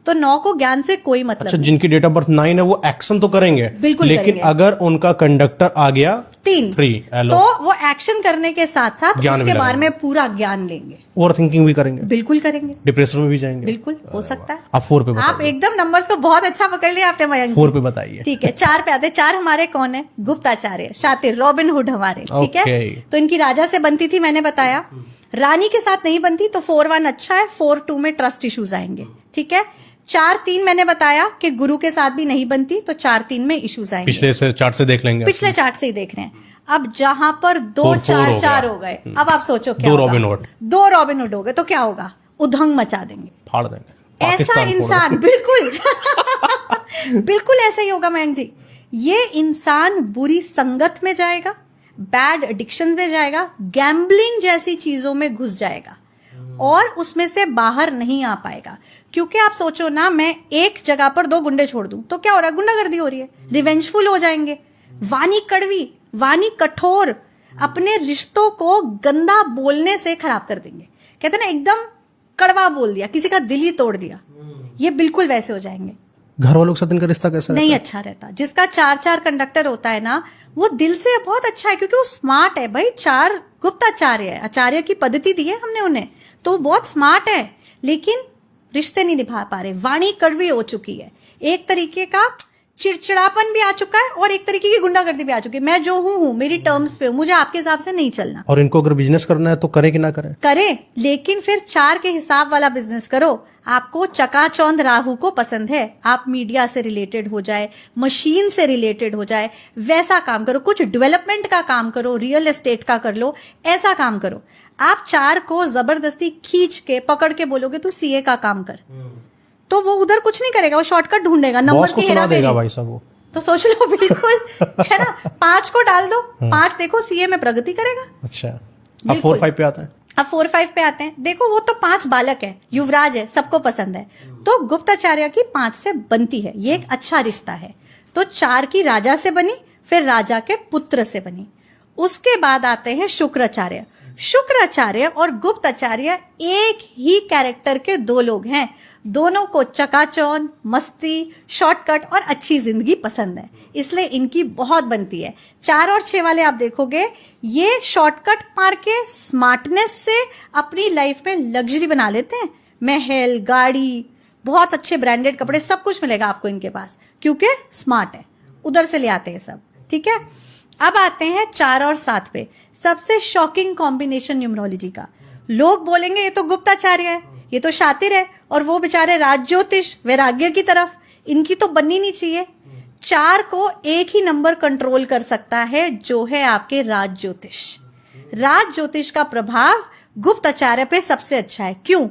तो 9 को ज्ञान से कोई मतलब अच्छा, जिनकी डेट ऑफ बर्थ 9 है वो एक्शन तो करेंगे, बिल्कुल लेकिन करेंगे। अगर उनका कंडक्टर आ गया 3 3 तो वो एक्शन करने के साथ साथ ज्ञान भी उसके बारे लगाएंगे। में पूरा ज्ञान लेंगे, ओवर थिंकिंग भी करेंगे, बिल्कुल करेंगे, डिप्रेशन में भी जाएंगे, बिल्कुल हो सकता है। आप 4 पे आप बताइए, एकदम नंबर्स को बहुत अच्छा पकड़ लिया आपने मयंक जी। 4 पे बताइए। ठीक है, 4 पे आते। 4 हमारे कौन है? गुप्ताचार्य, शातिर, रॉबिन हुड हमारे, ठीक है। Okay. तो इनकी राजा से बनती थी, मैंने बताया। रानी के साथ नहीं बनती तो 4-1 अच्छा है, 4-2 में ट्रस्ट इश्यूज आएंगे, ठीक है। 4-3 मैंने बताया कि गुरु के साथ भी नहीं बनती तो 4-3 में इश्यूज आएंगे। पिछले से चार्ट से देख लेंगे, पिछले चार्ट से ही देख रहे हैं। अब जहां पर 2-4-4 हो गए, अब आप सोचो क्या 2 होगा? रॉबिन हुड, 2 रॉबिन हुड हो गए तो क्या होगा? उधंग मचा देंगे, फाड़ देंगे ऐसा पाकिस्तान को। इंसान, बिल्कुल बिल्कुल ऐसा ही होगा मयंक जी। ये इंसान बुरी संगत में जाएगा, बैड एडिक्शंस में जाएगा, गैम्बलिंग जैसी चीजों में घुस जाएगा और उसमें से बाहर नहीं आ पाएगा। क्योंकि आप सोचो ना, मैं एक जगह पर 2 गुंडे छोड़ दूं तो क्या हो रहा है? गुंडागर्दी हो रही है, रिवेंजफुल हो जाएंगे, वाणी कड़वी, वाणी कठोर, अपने रिश्तों को गंदा बोलने से खराब कर देंगे। कहते हैं ना, एकदम कड़वा बोल दिया, किसी का दिल ही तोड़ दिया, ये बिल्कुल वैसे हो जाएंगे। घर वालों के साथ इनका रिश्ता कैसा नहीं रहता अच्छा रहता। जिसका 4-4 कंडक्टर होता है ना, वो दिल से बहुत अच्छा है, क्योंकि वो स्मार्ट है भाई। 4 गुप्ताचार्य है, आचार्य की पद्धति दी है हमने उन्हें, तो वो बहुत स्मार्ट है, लेकिन रिश्ते नहीं निभा पा रहे, वाणी कड़वी हो चुकी है, एक तरीके का चिड़चिड़ापन भी आ चुका है और एक तरीके की गुंडागर्दी भी आ चुकी है। मैं जो हूं मेरी टर्म्स पे हूं, मुझे आपके हिसाब से नहीं चलना। और इनको अगर बिजनेस करना है तो करे कि ना करे? करे, लेकिन फिर 4 के हिसाब वाला बिजनेस करो। आपको चकाचौंध राहु को पसंद है, आप मीडिया से रिलेटेड हो जाए, मशीन से रिलेटेड हो जाए, वैसा काम करो। कुछ डेवलपमेंट का काम करो, रियल एस्टेट का कर लो, ऐसा काम करो। आप 4 को जबरदस्ती खींच के पकड़ के बोलोगे तू सीए का काम कर, तो वो उधर कुछ नहीं करेगा, वो शॉर्टकट ढूंढेगा, नंबर बॉस को की सुना हेराफेरी। देगा भाई साहब वो। तो सोच लो, बिल्कुल है ना। 5 को डाल दो, 5 देखो सीए में प्रगति करेगा। अच्छा, अब बिल्कुल। 4-5 पे आता है। अब 4-5 पे आते हैं। देखो वो तो 5 बालक है, युवराज है, सबको पसंद है, तो गुप्ताचार्य की 5 से बनती है, ये एक अच्छा रिश्ता है। तो 4 की राजा से बनी, फिर राजा के पुत्र से बनी। उसके बाद आते हैं शुक्राचार्य। शुक्राचार्य और गुप्ताचार्य एक ही कैरेक्टर के 2 लोग हैं। दोनों को चकाचौंध, मस्ती, शॉर्टकट और अच्छी जिंदगी पसंद है, इसलिए इनकी बहुत बनती है। 4 और 6 वाले आप देखोगे, ये शॉर्टकट मार के स्मार्टनेस से अपनी लाइफ में लग्जरी बना लेते हैं। महल, गाड़ी, बहुत अच्छे ब्रांडेड कपड़े, सब कुछ मिलेगा आपको इनके पास, क्योंकि स्मार्ट है, उधर से ले आते हैं सब, ठीक है। अब आते हैं 4 और 7 पे, सबसे शॉकिंग कॉम्बिनेशन न्यूमरोलॉजी का। लोग बोलेंगे ये तो गुप्ताचार्य है, ये तो शातिर है, और वो बेचारे राज ज्योतिष, वैराग्य की तरफ, इनकी तो बननी नहीं चाहिए। 4 को एक ही नंबर कंट्रोल कर सकता है, जो है आपके राज ज्योतिष। राज ज्योतिष का प्रभाव गुप्ताचार्य पे सबसे अच्छा है। क्यों?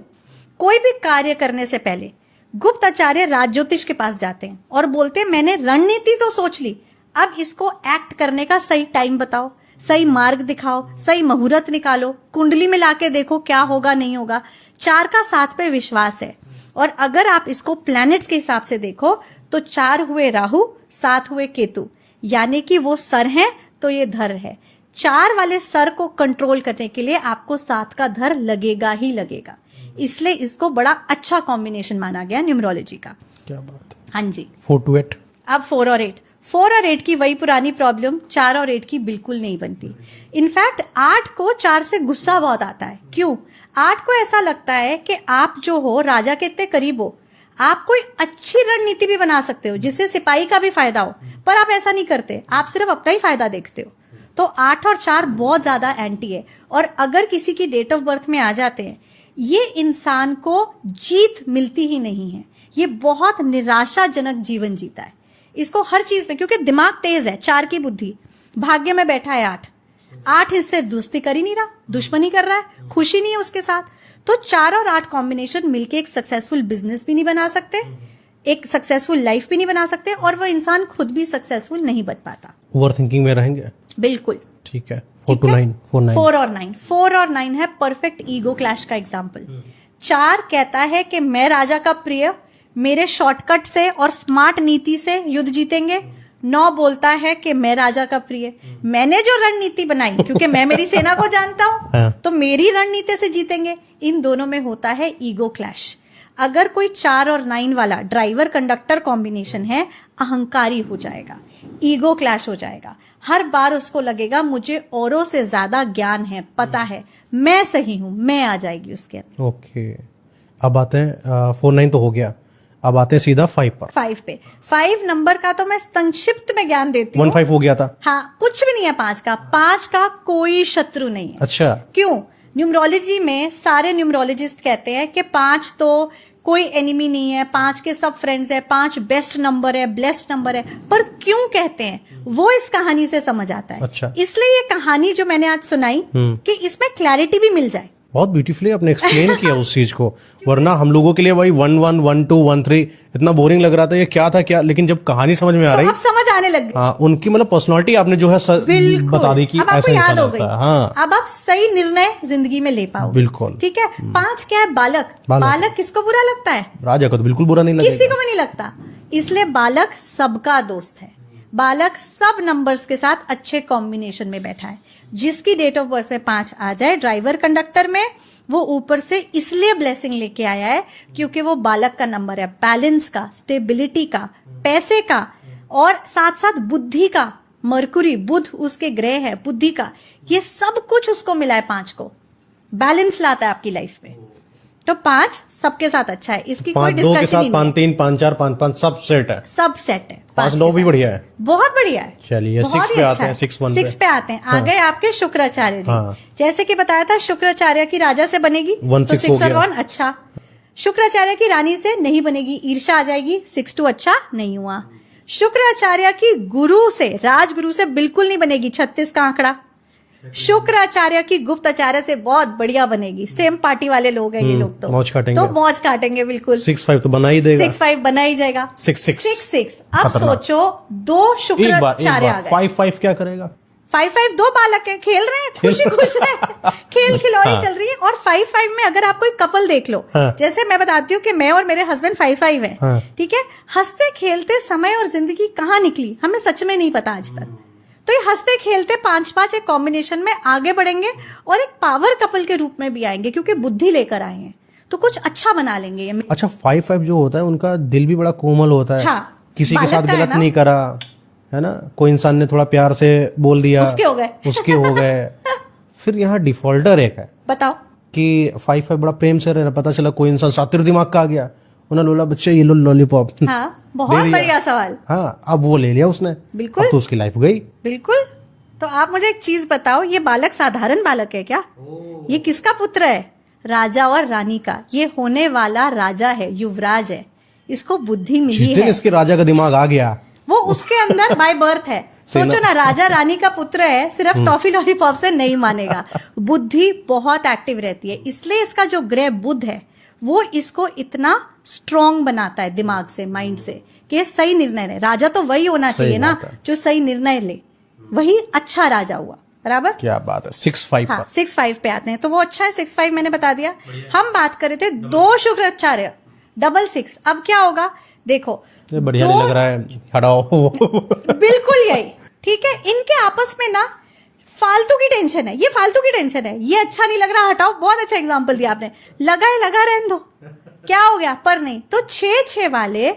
कोई भी कार्य करने से पहले गुप्ताचार्य राज ज्योतिष के पास जाते हैं और बोलते हैं मैंने रणनीति तो सोच ली, अब इसको एक्ट करने का सही टाइम बताओ, सही मार्ग दिखाओ, सही मुहूर्त निकालो, कुंडली में लाके देखो क्या होगा नहीं होगा। 4 का 7 पे विश्वास है, और अगर आप इसको प्लैनेट्स के हिसाब से देखो तो 4 हुए राहु, 7 हुए केतु, यानी कि वो सर हैं तो ये धर है। 4 वाले सर को कंट्रोल करने के लिए आपको 7 का धर लगेगा ही लगेगा, इसलिए इसको बड़ा अच्छा कॉम्बिनेशन माना गया न्यूमरोलॉजी का। क्या बात है। हाँ जी। 4 to 8। अब 4 और 8, 4 और 8 की वही पुरानी प्रॉब्लम 4 और 8 की बिल्कुल नहीं बनती। इनफैक्ट 8 को 4 से गुस्सा बहुत आता है। क्यों? 8 को ऐसा लगता है कि आप जो हो राजा के इतने करीब हो, आप कोई अच्छी रणनीति भी बना सकते हो जिससे सिपाही का भी फायदा हो, पर आप ऐसा नहीं करते, आप सिर्फ अपना ही फायदा देखते हो। तो 8 और 4 बहुत ज्यादा एंटी है, और अगर किसी की डेट ऑफ बर्थ में आ जाते हैं, ये इंसान को जीत मिलती ही नहीं है, ये बहुत निराशाजनक जीवन जीता है। इसको हर चीज में, क्योंकि दिमाग तेज है, 4 की बुद्धि, भाग्य में बैठा है 8 इससे दोस्ती कर ही नहीं रहा, दुश्मनी कर रहा है, खुशी नहीं है उसके साथ। तो 4 और 8 कॉम्बिनेशन मिलके एक सक्सेसफुल बिजनेस भी नहीं बना सकते, एक सक्सेसफुल लाइफ भी नहीं बना सकते, और वो इंसान खुद भी सक्सेसफुल नहीं बन पाता। ओवर थिंकिंग में रहेंगे। बिल्कुल ठीक है। 4 to 9, 4 और 9 है परफेक्ट ईगो क्लैश का एग्जाम्पल। 4 कहता है कि मैं राजा का प्रिय, मेरे शॉर्टकट से और स्मार्ट नीति से युद्ध जीतेंगे। 9 बोलता है कि मैं राजा का प्रिय, मैंने जो रणनीति बनाई, क्योंकि मैं मेरी सेना को जानता हूं, हाँ। तो मेरी रणनीति से जीतेंगे। इन दोनों में होता है ईगो क्लैश। अगर कोई 4 और 9 वाला ड्राइवर कंडक्टर कॉम्बिनेशन है, अहंकारी हो जाएगा, ईगो क्लैश हो जाएगा, हर बार उसको लगेगा मुझे औरों से ज्यादा ज्ञान है, पता है, मैं सही हूं, मैं आ जाएगी उसके अंदर। ओके, अब आते हैं 4 9 तो हो गया, अब आते हैं सीधा 5 पर। 5 पे, 5 नंबर का तो मैं संक्षिप्त में ज्ञान देती हूँ। 1 5 हो गया था। हाँ, कुछ भी नहीं है 5 का। 5 का कोई शत्रु नहीं है। अच्छा, क्यों? न्यूमरोलॉजी में सारे न्यूमरोलॉजिस्ट कहते हैं कि 5 तो कोई एनिमी नहीं है, 5 के सब फ्रेंड्स है, 5 बेस्ट नंबर है, ब्लेस्ड नंबर है। पर क्यों कहते हैं वो इस कहानी से समझ आता है। अच्छा। इसलिए ये कहानी जो मैंने आज सुनाई कि इसमें क्लैरिटी भी मिल जाए। बहुत ब्यूटीफुली आपने एक्सप्लेन किया उस चीज को, वरना हम लोगों के लिए वही 1 1 1 2 1 3 इतना बोरिंग लग रहा था, ये क्या था क्या, लेकिन जब कहानी समझ में आ तो रही, अब समझ आने लग गई। हाँ, उनकी मतलब पर्सनालिटी आपने जो है बिल्कुल बता दी कि अब आपको ऐसा याद इंसान हो ऐसा गई। है। हाँ, अब आप सही निर्णय जिंदगी में ले पाओ। बिल्कुल। ठीक है। 5 क्या है? बालक। बालक किसको बुरा लगता है? राजा को तो बिल्कुल बुरा नहीं किसी लगेगा। को भी नहीं लगता। इसलिए बालक सबका दोस्त है। बालक सब नंबर्स के साथ अच्छे कॉम्बिनेशन में बैठा है। जिसकी डेट ऑफ बर्थ में 5 आ जाए ड्राइवर कंडक्टर में, वो ऊपर से इसलिए ब्लेसिंग लेके आया है क्योंकि वो बालक का नंबर है, बैलेंस का, स्टेबिलिटी का, पैसे का, और साथ साथ बुद्धि का। मरकुरी, बुध उसके ग्रह है, बुद्धि का, ये सब कुछ उसको मिला है। 5 को बैलेंस लाता है आपकी लाइफ में। तो 5 सबके साथ अच्छा है, इसकी कोई 5 2 के डिस्कशन साथ ही 5 नहीं 3 5 4 5 5 सब सेट है। है। सब सेट है। 5 9 भी बढ़िया है, बहुत बढ़िया है। चलिए बहुत 6 ही पे अच्छा आते हैं, है। 6 1 6 पे आते हैं। आ गए आपके शुक्राचार्य जी। हाँ। जैसे कि बताया था शुक्राचार्य की राजा से बनेगी, 1 तो 6 हो 6 और गया। 1 अच्छा। शुक्राचार्य की रानी से नहीं बनेगी, ईर्षा आ जाएगी, 6 2 अच्छा नहीं हुआ। शुक्राचार्य की गुरु से, राजगुरु से बिल्कुल नहीं बनेगी, 36 का आंकड़ा। शुक्राचार्य की गुप्त आचार्य से बहुत बढ़िया बनेगी। सेम पार्टी वाले लोग हैं ये लोग, तो मौज काटेंगे। तो मौज काटेंगे बिल्कुल। 6 5 तो बना ही देगा। 6 5 बना ही जाएगा। 6 6 अब खतरनाक। सोचो 2 एक बार शुक्राचार्य आ गए। 5 5 क्या करेगा? 5 5 2 बालक हैं, खेल रहे हैं, खुशी खुश है, खेल खिलौनी हाँ। चल रही है। और 5 5 में अगर आप कोई कपल देख लो, हाँ। जैसे मैं बताती हूँ कि मैं और मेरे हस्बैंड 5 5 है। हाँ। ठीक है। हंसते खेलते समय और जिंदगी कहाँ निकली हमें सच में नहीं पता आज तक। तो ये हंसते खेलते 5 5 एक कॉम्बिनेशन में आगे बढ़ेंगे और एक पावर कपल के रूप में भी आएंगे, क्योंकि बुद्धि लेकर आए हैं, तो कुछ अच्छा बना लेंगे ये। अच्छा, 5 5 जो होता है उनका दिल भी बड़ा कोमल होता है। हाँ, किसी के बालक साथ का है गलत ना? नहीं करा है ना, कोई इंसान ने थोड़ा प्यार से बोल दिया, उसके हो गए। उसके हो गए। फिर यहाँ डिफॉल्टर एक है बताओ। कि 5 5 बड़ा प्रेम से रह रहा, पता चला कोई इंसान सातिर दिमाग का आ गया, उन्होंने बोला बच्चे ये लो लॉलीपॉप। हाँ, दे बहुत दिया। बढ़िया सवाल। हाँ, अब वो ले लिया उसने, बिल्कुल। अब तो उसकी लाइफ गई। बिल्कुल। तो आप मुझे एक चीज बताओ, ये बालक साधारण बालक है क्या? ये किसका पुत्र है? राजा और रानी का। ये होने वाला राजा है, युवराज है। इसको बुद्धि जिस मिली दिन है, इसके राजा का दिमाग आ गया, वो उसके अंदर बाय बर्थ है। सोचो ना, राजा रानी का पुत्र है, सिर्फ टॉफी लॉलीपॉप से नहीं मानेगा। बुद्धि बहुत एक्टिव रहती है, इसलिए इसका जो ग्रह बुध है वो इसको इतना स्ट्रॉन्ग बनाता है दिमाग से, माइंड से, कि ये सही निर्णय ले। राजा तो वही होना सही चाहिए ना बात है। जो सही निर्णय ले, वही अच्छा राजा हुआ। बराबर। क्या बात है। 6 5 हाँ, पर 6 5 पे आते हैं, तो वो अच्छा है। 6 5 मैंने बता दिया। हम बात कर रहे थे 2 शुक्राचार्य, 6 अब क्या होगा? देखो, ये बढ़िया नहीं लग रहा है, हटाओ। बिल्कुल यही। ठीक है। इनके आपस में ना फालतू की टेंशन है, ये फालतू की टेंशन है, ये अच्छा नहीं लग रहा, हटाओ। बहुत अच्छा एग्जांपल दिया आपने। लगा है, लगा रहने दो, क्या हो गया? पर नहीं। तो 6 6 वाले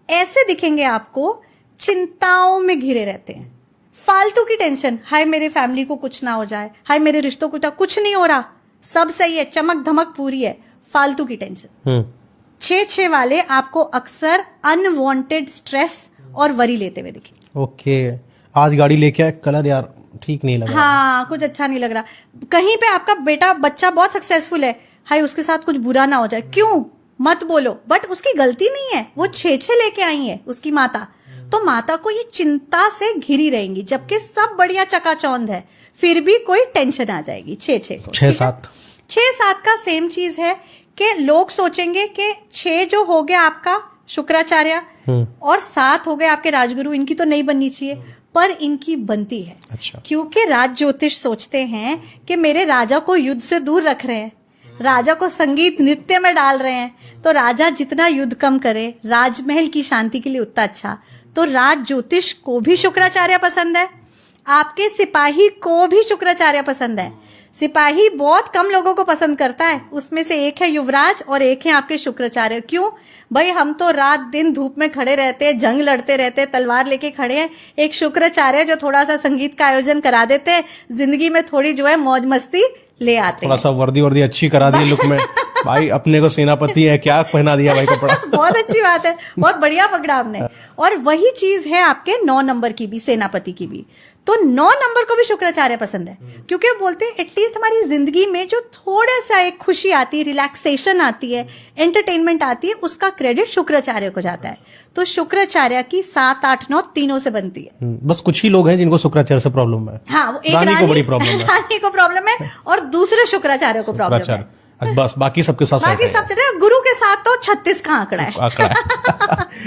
ऐसे दिखेंगे आपको, चिंताओं में घिरे रहते हैं, फालतू की टेंशन। हाय मेरे फैमिली को कुछ ना हो जाए, हाय मेरे रिश्तों को कुछ नहीं हो रहा, सब सही है, चमक धमक पूरी है, फालतू की टेंशन। 6 6 वाले आपको अक्सर अनवांटेड स्ट्रेस और वरी लेते हुए दिखे। ओके, आज गाड़ी लेके आए, कलर यार ठीक नहीं लग रहा। हाँ, कुछ अच्छा नहीं लग रहा। कहीं पे आपका बेटा बच्चा बहुत सक्सेसफुल है, हाय उसके साथ कुछ बुरा ना हो जाए, क्यों मत बोलो, बट उसकी गलती नहीं है, वो 6 6 लेके आई है उसकी माता। तो माता को ये चिंता से घिरी रहेंगी, जबकि सब बढ़िया चकाचौंध है, फिर भी कोई टेंशन आ जाएगी 6 6 को। 6 7 6 7 का सेम चीज है कि लोग सोचेंगे कि 6 जो हो गया आपका शुक्राचार्य और 7 हो गए आपके राजगुरु, इनकी तो नहीं बननी चाहिए, पर इनकी बनती है। अच्छा। क्योंकि राज ज्योतिष सोचते हैं कि मेरे राजा को युद्ध से दूर रख रहे हैं, राजा को संगीत नृत्य में डाल रहे हैं, तो राजा जितना युद्ध कम करे, राजमहल की शांति के लिए उतना अच्छा। तो राज ज्योतिष को भी शुक्राचार्य पसंद है। आपके सिपाही को भी शुक्राचार्य पसंद है। सिपाही बहुत कम लोगों को पसंद करता है, उसमें से एक है युवराज और एक है आपके शुक्राचार्य। क्यों भाई, हम तो रात दिन धूप में खड़े रहते हैं, जंग लड़ते रहते हैं, तलवार लेके खड़े हैं। एक शुक्राचार्य जो थोड़ा सा संगीत का आयोजन करा देते हैं, जिंदगी में थोड़ी जो है मौज मस्ती ले आते थोड़ा सा वर्दी अच्छी करा दी लुक में। भाई अपने को सेनापति है, क्या पहना दिया भाई कपड़ा। बहुत अच्छी बात है, बहुत बढ़िया पकड़ा आपने। और वही चीज है आपके 9 नंबर की भी, सेनापति की भी। तो 9 नंबर को भी शुक्राचार्य पसंद है, क्योंकि वो बोलते हैं एटलीस्ट हमारी जिंदगी में जो थोड़ा सा एक खुशी आती है, रिलैक्सेशन आती है, एंटरटेनमेंट आती है, उसका क्रेडिट शुक्राचार्य को जाता है। तो शुक्राचार्य की 7, 8, 9 तीनों से बनती है। बस कुछ ही लोग हैं जिनको शुक्राचार्य से प्रॉब्लम है। हाँ, वो एक रानी को बड़ी प्रॉब्लम है। रानी को प्रॉब्लम है और दूसरे शुक्राचार्य को प्रॉब्लम है। बस बाकी सबके साथ बाकी सब चले, गुरु के साथ तो 36 का आंकड़ा है।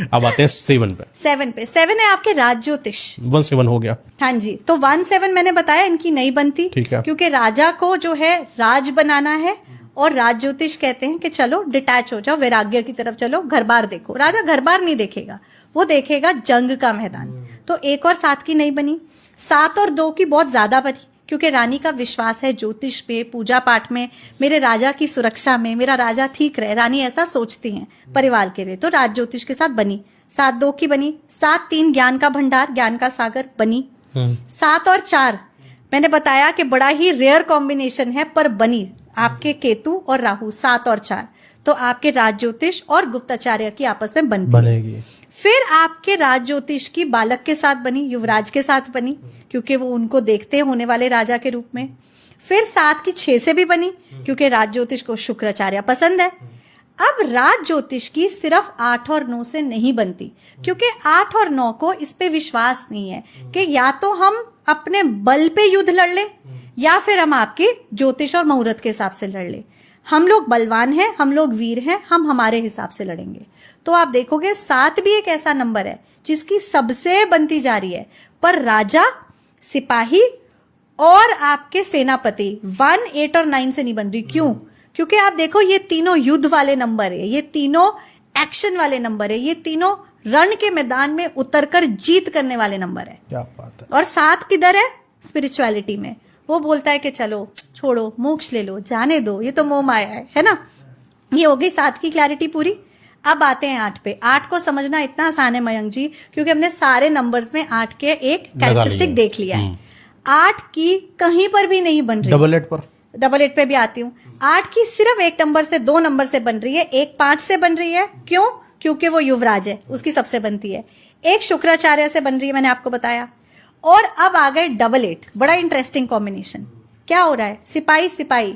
अब आते हैं 7 पे। 7 है आपके राज ज्योतिष। 17 हो गया। हाँ जी, तो 17 मैंने बताया इनकी नहीं बनती, ठीक है। क्योंकि राजा को जो है राज बनाना है, और राज ज्योतिष कहते हैं कि चलो डिटैच हो जाओ, वैराग्य की तरफ चलो, घर बार देखो। राजा घर बार नहीं देखेगा, वो देखेगा जंग का मैदान। तो 1 और 7 की नहीं बनी। 7 और 2 की बहुत ज्यादा बनी, क्योंकि रानी का विश्वास है ज्योतिष पे, पूजा पाठ में, मेरे राजा की सुरक्षा में, मेरा राजा ठीक रहे, रानी ऐसा सोचती हैं परिवार के लिए। तो राज ज्योतिष के साथ बनी। 7-2 की बनी। 7-3 ज्ञान का भंडार, ज्ञान का सागर बनी। 7 और 4 मैंने बताया कि बड़ा ही रेयर कॉम्बिनेशन है, पर बनी आपके केतु और राहु। 7 और 4 तो आपके राज ज्योतिष और गुप्ताचार्य की आपस में बनेगी। फिर आपके राज ज्योतिष की बालक के साथ बनी, युवराज के साथ बनी, क्योंकि वो उनको देखते हैं होने वाले राजा के रूप में। फिर 7 की 6 से भी बनी, क्योंकि राज ज्योतिष को शुक्राचार्य पसंद है। अब राज ज्योतिष की सिर्फ 8 और 9 से नहीं बनती, क्योंकि 8 और 9 को इस पे विश्वास नहीं है कि या तो हम अपने बल पे युद्ध लड़ ले, या फिर हम आपके ज्योतिष और मुहूर्त के हिसाब से लड़ ले। हम लोग बलवान हैं, हम लोग वीर हैं, हम हमारे हिसाब से लड़ेंगे। तो आप देखोगे 7 भी एक ऐसा नंबर है जिसकी सबसे बनती जा रही है, पर राजा, सिपाही और आपके सेनापति 1, 8 और 9 से नहीं बन रही। क्यों? क्योंकि आप देखो ये तीनों युद्ध वाले नंबर है, ये तीनों एक्शन वाले नंबर है, ये तीनों रण के मैदान में उतरकर जीत करने वाले नंबर है। क्या बात है। और 7 किधर है? स्पिरिचुअलिटी में। वो बोलता है कि चलो छोड़ो, मोक्ष ले लो, जाने दो, ये तो मोह माया है ना। ये हो गई 7 की क्लैरिटी पूरी। अब आते हैं 8 पे। 8 को समझना इतना आसान है मयंक जी, क्योंकि हमने सारे नंबर्स में 8 के एक कैरेक्टरिस्टिक देख लिया है। 8 की कहीं पर भी नहीं बन रही। डबल एट पे भी आती हूँ। 8 की सिर्फ एक नंबर से, 2 नंबर से बन रही है। एक 5 से बन रही है। क्यों? क्योंकि वो युवराज है, उसकी सबसे बनती है। एक शुक्राचार्य से बन रही है, मैंने आपको बताया। और अब आ गए 8, बड़ा इंटरेस्टिंग कॉम्बिनेशन। क्या हो रहा है? सिपाही सिपाही,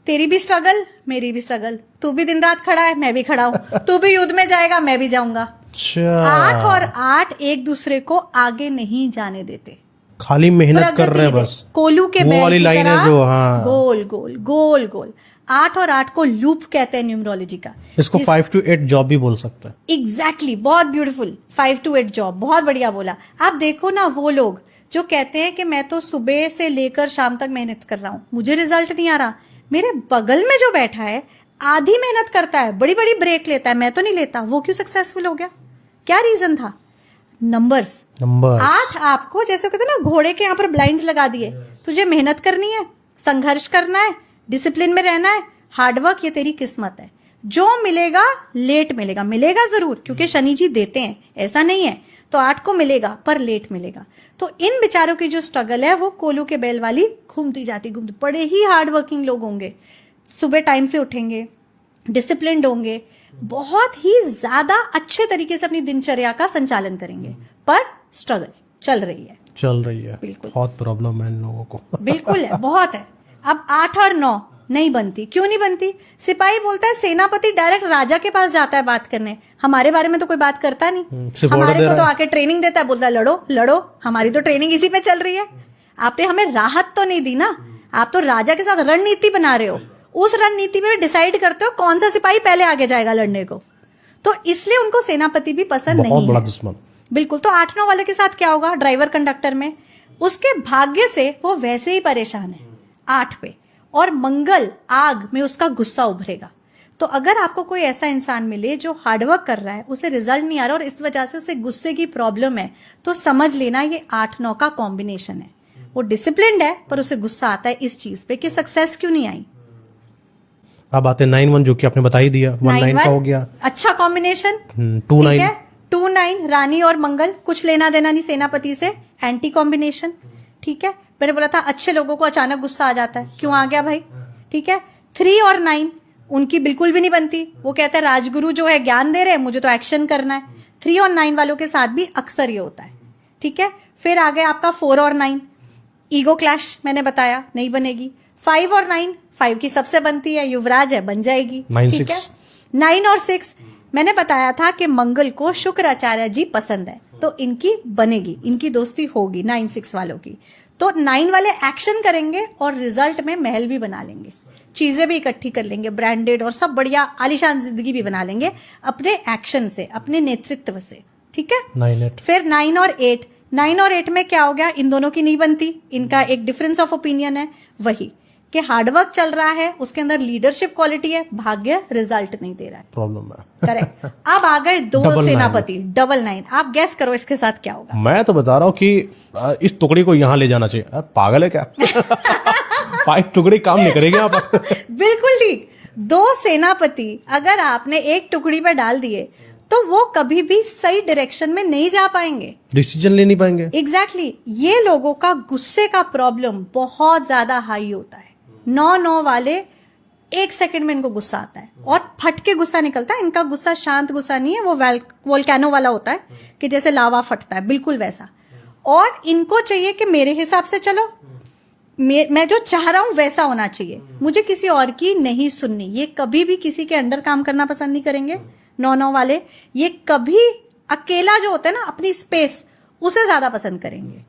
तेरी भी स्ट्रगल, मेरी भी स्ट्रगल, तू भी दिन रात खड़ा है, मैं भी खड़ा हूं, तू भी युद्ध में जाएगा, मैं भी जाऊंगा। 8 और 8 एक दूसरे को आगे नहीं जाने देते, खाली मेहनत कर रहे हैं बस। कोलू के वो वाली लाइन है जो, हाँ, गोल गोल गोल गोल। 8 और 8 को लूप कहते हैं न्यूमरोलॉजी का। इसको 5 to 8 जॉब भी बोल सकते हैं। एग्जैक्टली, बहुत ब्यूटीफुल। 5 to 8 जॉब, बहुत बढ़िया बोला। आप देखो ना, वो लोग जो कहते हैं कि मैं तो सुबह से लेकर शाम तक मेहनत कर रहा हूं, मुझे रिजल्ट नहीं आ रहा। मेरे बगल में जो बैठा है आधी मेहनत करता है, बड़ी बड़ी ब्रेक लेता है, मैं तो नहीं लेता, वो क्यों सक्सेसफुल हो गया? क्या रीजन था? नंबर्स। 8 आपको, जैसे कहते हैं ना, घोड़े के यहाँ पर ब्लाइंड्स लगा दिए। तुझे मेहनत करनी है, संघर्ष करना है, डिसिप्लिन में रहना है, हार्डवर्क, ये तेरी किस्मत है। जो मिलेगा लेट मिलेगा, मिलेगा जरूर, क्योंकि शनि जी देते हैं, ऐसा नहीं है। तो 8 को मिलेगा, पर लेट मिलेगा। तो इन बेचारों की जो स्ट्रगल है वो कोलू के बैल वाली घूमती जाती घूमती। बड़े ही हार्ड वर्किंग लोग होंगे, सुबह टाइम से उठेंगे, डिसिप्लिन्ड होंगे, बहुत ही ज्यादा अच्छे तरीके से अपनी दिनचर्या का संचालन करेंगे, पर स्ट्रगल चल रही है। बिल्कुल, बहुत प्रॉब्लम है इन लोगों को। बिल्कुल है, बहुत है। अब 8 और 9 नहीं बनती। क्यों नहीं बनती? सिपाही बोलता है, सेनापति डायरेक्ट राजा के पास जाता है बात करने, हमारे बारे में तो कोई बात करता नहीं। हमारे को तो आके ट्रेनिंग देता है, बोलता है लड़ो लड़ो, हमारी तो ट्रेनिंग इसी पे चल रही है। आपने हमें राहत तो नहीं दी ना, आप तो राजा के साथ रणनीति बना रहे हो। उस रणनीति में डिसाइड करते हो कौन सा सिपाही पहले आगे जाएगा लड़ने को। तो इसलिए उनको सेनापति भी पसंद नहीं है। बहुत बड़ा दुश्मन। बिल्कुल। तो 8-9 वाले के साथ क्या होगा? ड्राइवर कंडक्टर में उसके भाग्य से वो वैसे ही परेशान है 8 पे, और मंगल आग में उसका गुस्सा उभरेगा। तो अगर आपको कोई ऐसा इंसान मिले जो हार्डवर्क कर रहा है, उसे रिजल्ट नहीं आ रहा और इस वजह से उसे गुस्से की प्रॉब्लम है, तो समझ लेना ये 8-9 का कॉम्बिनेशन है। वो डिसिप्लिन्ड है पर उसे गुस्सा आता है इस चीज पे कि सक्सेस क्यों नहीं आई। अब आते 9-1 जो कि आपने बता ही दिया, 1-9 का हो गया, अच्छा कॉम्बिनेशन। 2-9 2-9 रानी और मंगल, कुछ लेना देना नहीं सेनापति से, एंटी कॉम्बिनेशन। ठीक है, मैंने बोला था अच्छे लोगों को अचानक गुस्सा आ जाता है, क्यों आ गया भाई। ठीक है, 3 और 9 उनकी बिल्कुल भी नहीं बनती। वो कहते हैं राजगुरु जो है ज्ञान दे रहे हैं, मुझे तो एक्शन करना है। 3 और 9 वालों के साथ भी अक्सर ये होता है। ठीक है, फिर आ गया आपका 4 और 9, ईगो क्लैश मैंने बताया नहीं बनेगी। 5 और 9, 5 की सबसे बनती है, युवराज है, बन जाएगी। 9-6 ठीक है, 9 और 6 मैंने बताया था कि मंगल को शुक्राचार्य जी पसंद है, तो इनकी बनेगी, इनकी दोस्ती होगी 9-6 वालों की। तो 9 वाले एक्शन करेंगे और रिजल्ट में महल भी बना लेंगे, चीजें भी इकट्ठी कर लेंगे, ब्रांडेड और सब बढ़िया आलीशान जिंदगी भी बना लेंगे अपने एक्शन से, अपने नेतृत्व से। ठीक है, 9-8 फिर 9 और 8, 9 और 8 में क्या हो गया, इन दोनों की नहीं बनती, इनका एक डिफरेंस ऑफ ओपिनियन है, वही कि हार्डवर्क चल रहा है, उसके अंदर लीडरशिप क्वालिटी है, भाग्य रिजल्ट नहीं दे रहा है। प्रॉब्लम है। करेक्ट। अब आ गए 2 Double 9 सेनापति, 9, आप गैस करो इसके साथ क्या होगा। मैं तो बता रहा हूँ कि इस टुकड़ी को यहाँ ले जाना चाहिए। पागल है क्या? 5 टुकड़ी काम नहीं करेगी यहाँ पर। बिल्कुल ठीक। 2 सेनापति अगर आपने एक टुकड़ी पे डाल दिए तो वो कभी भी सही डायरेक्शन में नहीं जा पाएंगे, डिसीजन ले नहीं पाएंगे। एग्जैक्टली ये लोगों का गुस्से का प्रॉब्लम बहुत ज्यादा हाई होता है। 9-9 वाले 1 सेकंड में इनको गुस्सा आता है और फट के गुस्सा निकलता है। इनका गुस्सा शांत गुस्सा नहीं है, वो वोल्केनो वाला होता है कि जैसे लावा फटता है, बिल्कुल वैसा। और इनको चाहिए कि मेरे हिसाब से चलो, मैं जो चाह रहा हूं वैसा होना चाहिए, मुझे किसी और की नहीं सुननी। ये कभी भी किसी के अंडर काम करना पसंद नहीं करेंगे 9-9 वाले। ये कभी अकेला जो होता है ना, अपनी स्पेस, उसे ज्यादा पसंद करेंगे।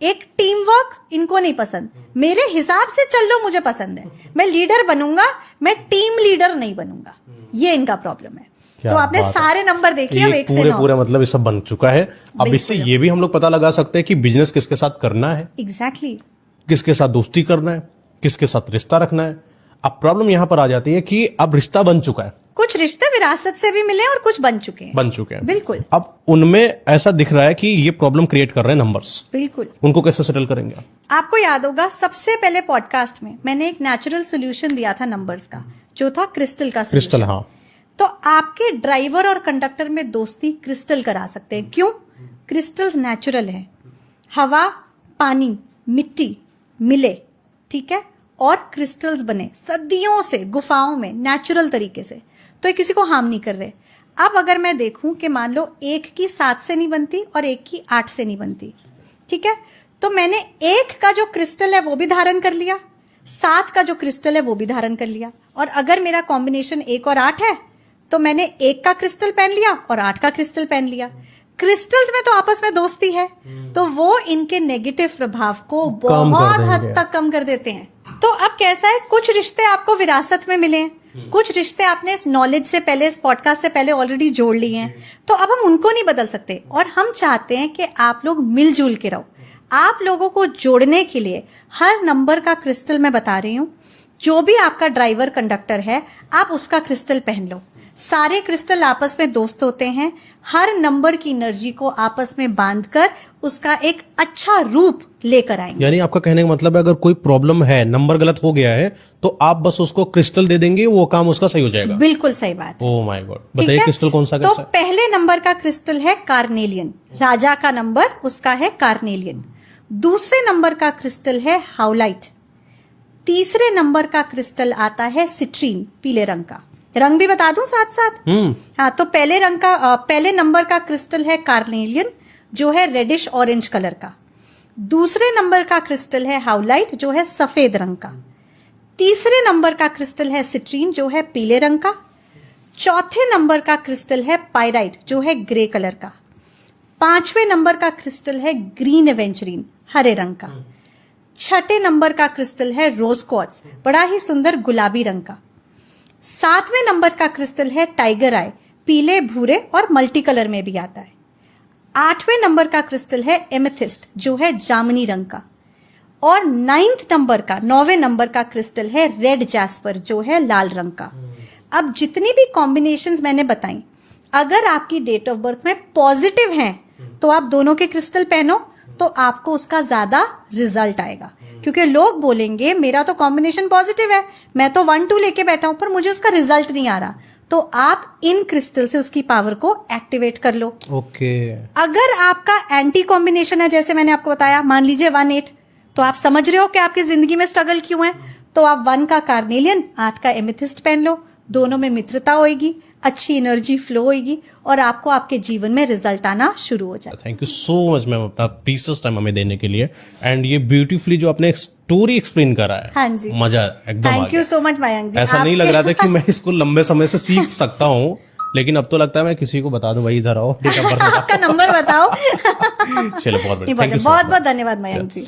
एक टीम वर्क इनको नहीं पसंद, मेरे हिसाब से चल लो मुझे पसंद है, मैं लीडर बनूंगा, मैं टीम लीडर नहीं बनूंगा, ये इनका प्रॉब्लम है। तो आपने सारे नंबर देखिए, अब 1 से 9 पूरे मतलब ये सब बन चुका है। अब इससे ये भी हम लोग पता लगा सकते हैं कि बिजनेस किसके साथ करना है, एग्जैक्टली किसके साथ दोस्ती करना है, किसके साथ रिश्ता रखना है। अब प्रॉब्लम यहाँ पर आ जाती है कि अब रिश्ता बन चुका है, कुछ रिश्ते विरासत से भी मिले और कुछ बन चुके हैं। बिल्कुल। अब उनमें ऐसा दिख रहा है कि ये प्रॉब्लम क्रिएट कर रहे हैं नंबर्स। बिल्कुल। उनको कैसे सेटल करेंगे? आपको याद होगा सबसे पहले पॉडकास्ट में मैंने एक नेचुरल सोल्यूशन दिया था नंबर्स का, जो था क्रिस्टल का क्रिस्टल, solution। हाँ। तो आपके ड्राइवर और कंडक्टर में दोस्ती क्रिस्टल करा सकते हैं। क्यों? क्रिस्टल्स नेचुरल है, हवा, पानी, मिट्टी मिले, ठीक है, और क्रिस्टल्स बने सदियों से गुफाओं में नेचुरल तरीके से, तो ये किसी को हार्म नहीं कर रहे। अब अगर मैं देखूं कि मान लो एक की 7 से नहीं बनती और एक की 8 से नहीं बनती, ठीक है, तो मैंने एक का जो क्रिस्टल है वो भी धारण कर लिया, 7 का जो क्रिस्टल है वो भी धारण कर लिया। और अगर मेरा कॉम्बिनेशन 1 और 8 है तो मैंने 1 का क्रिस्टल पहन लिया और 8 का क्रिस्टल पहन लिया। क्रिस्टल्स में तो आपस में दोस्ती है, तो वो इनके नेगेटिव प्रभाव को बहुत हद तक कम कर देते हैं। तो अब कैसा है, कुछ रिश्ते आपको विरासत में मिले हैं, कुछ रिश्ते आपने इस नॉलेज से पहले, इस पॉडकास्ट से पहले ऑलरेडी जोड़ लिए हैं, तो अब हम उनको नहीं बदल सकते। और हम चाहते हैं कि आप लोग मिलजुल के रहो। आप लोगों को जोड़ने के लिए हर नंबर का क्रिस्टल मैं बता रही हूं, जो भी आपका ड्राइवर कंडक्टर है आप उसका क्रिस्टल पहन लो। सारे क्रिस्टल आपस में दोस्त होते हैं, हर नंबर की एनर्जी को आपस में बांधकर उसका एक अच्छा रूप लेकर आएंगे। यानी आपका कहने का मतलब है अगर कोई प्रॉब्लम है, नंबर गलत हो गया है, तो आप बस उसको क्रिस्टल दे देंगे, वो काम उसका सही हो जाएगा। बिल्कुल सही बात। ओह माय गॉड, बताइए क्रिस्टल कौन सा? तो पहले नंबर का क्रिस्टल है कार्नेलियन, राजा का नंबर उसका है कार्नेलियन। दूसरे नंबर का क्रिस्टल है हाउलाइट। तीसरे नंबर का क्रिस्टल आता है सिट्रीन, पीले रंग का। रंग भी बता दूं साथ साथ? हाँ, तो पहले नंबर का क्रिस्टल है कार्नेलियन, जो है रेडिश ऑरेंज कलर का। दूसरे नंबर का क्रिस्टल है हाउलाइट, जो है सफेद रंग का। तीसरे नंबर का क्रिस्टल है सिट्रीन, जो है पीले रंग का। चौथे नंबर का क्रिस्टल है पायराइट, जो है ग्रे कलर का। 5वें नंबर का क्रिस्टल है ग्रीन एवेंचरीन, हरे रंग का। 6ठे नंबर का क्रिस्टल है रोज क्वार्ट्ज, बड़ा ही सुंदर गुलाबी रंग का। 7वें नंबर का क्रिस्टल है टाइगर आई, पीले, भूरे और मल्टी कलर में भी आता है। 8वें नंबर का क्रिस्टल है एमेथिस्ट, जो है जामुनी रंग का। और 9वें नंबर का क्रिस्टल है रेड जैस्पर, जो है लाल रंग का। अब जितनी भी कॉम्बिनेशंस मैंने बताई, अगर आपकी डेट ऑफ बर्थ में पॉजिटिव हैं तो आप दोनों के क्रिस्टल पहनो, तो आपको उसका ज्यादा रिजल्ट आएगा। क्योंकि लोग बोलेंगे मेरा तो कॉम्बिनेशन पॉजिटिव है, मैं तो 1 2 लेके बैठा हूं, पर मुझे उसका रिजल्ट नहीं आ रहा, तो आप इन क्रिस्टल से उसकी पावर को एक्टिवेट कर लो। ओके। अगर आपका एंटी कॉम्बिनेशन है, जैसे मैंने आपको बताया, मान लीजिए 1 8, तो आप समझ रहे हो कि आपकी जिंदगी में स्ट्रगल क्यों है, तो आप 1 का कार्नेलियन, 8 का एमेथिस्ट पहन लो, दोनों में मित्रता होगी, अच्छी एनर्जी फ्लो होगी और आपको आपके जीवन में रिजल्ट आना शुरू हो जाए। Thank you so much ma'am, अपना प्रीशियस टाइम हमें देने के लिए, एंड ये ब्यूटीफुली जो आपने स्टोरी एक्सप्लेन करा है, हाँ जी, मजा एकदम आ थैंक यू गया। सो मच मयंक जी। ऐसा नहीं लग रहा था कि मैं इसको लंबे समय से सीख सकता हूँ, लेकिन अब तो लगता है मैं किसी को बता दूं, भाई इधर आओ, डेट ऑफ बर्थ आपका नंबर बताओ। चलो बहुत बढ़िया, थैंक यू बहुत बहुत धन्यवाद मयंक जी।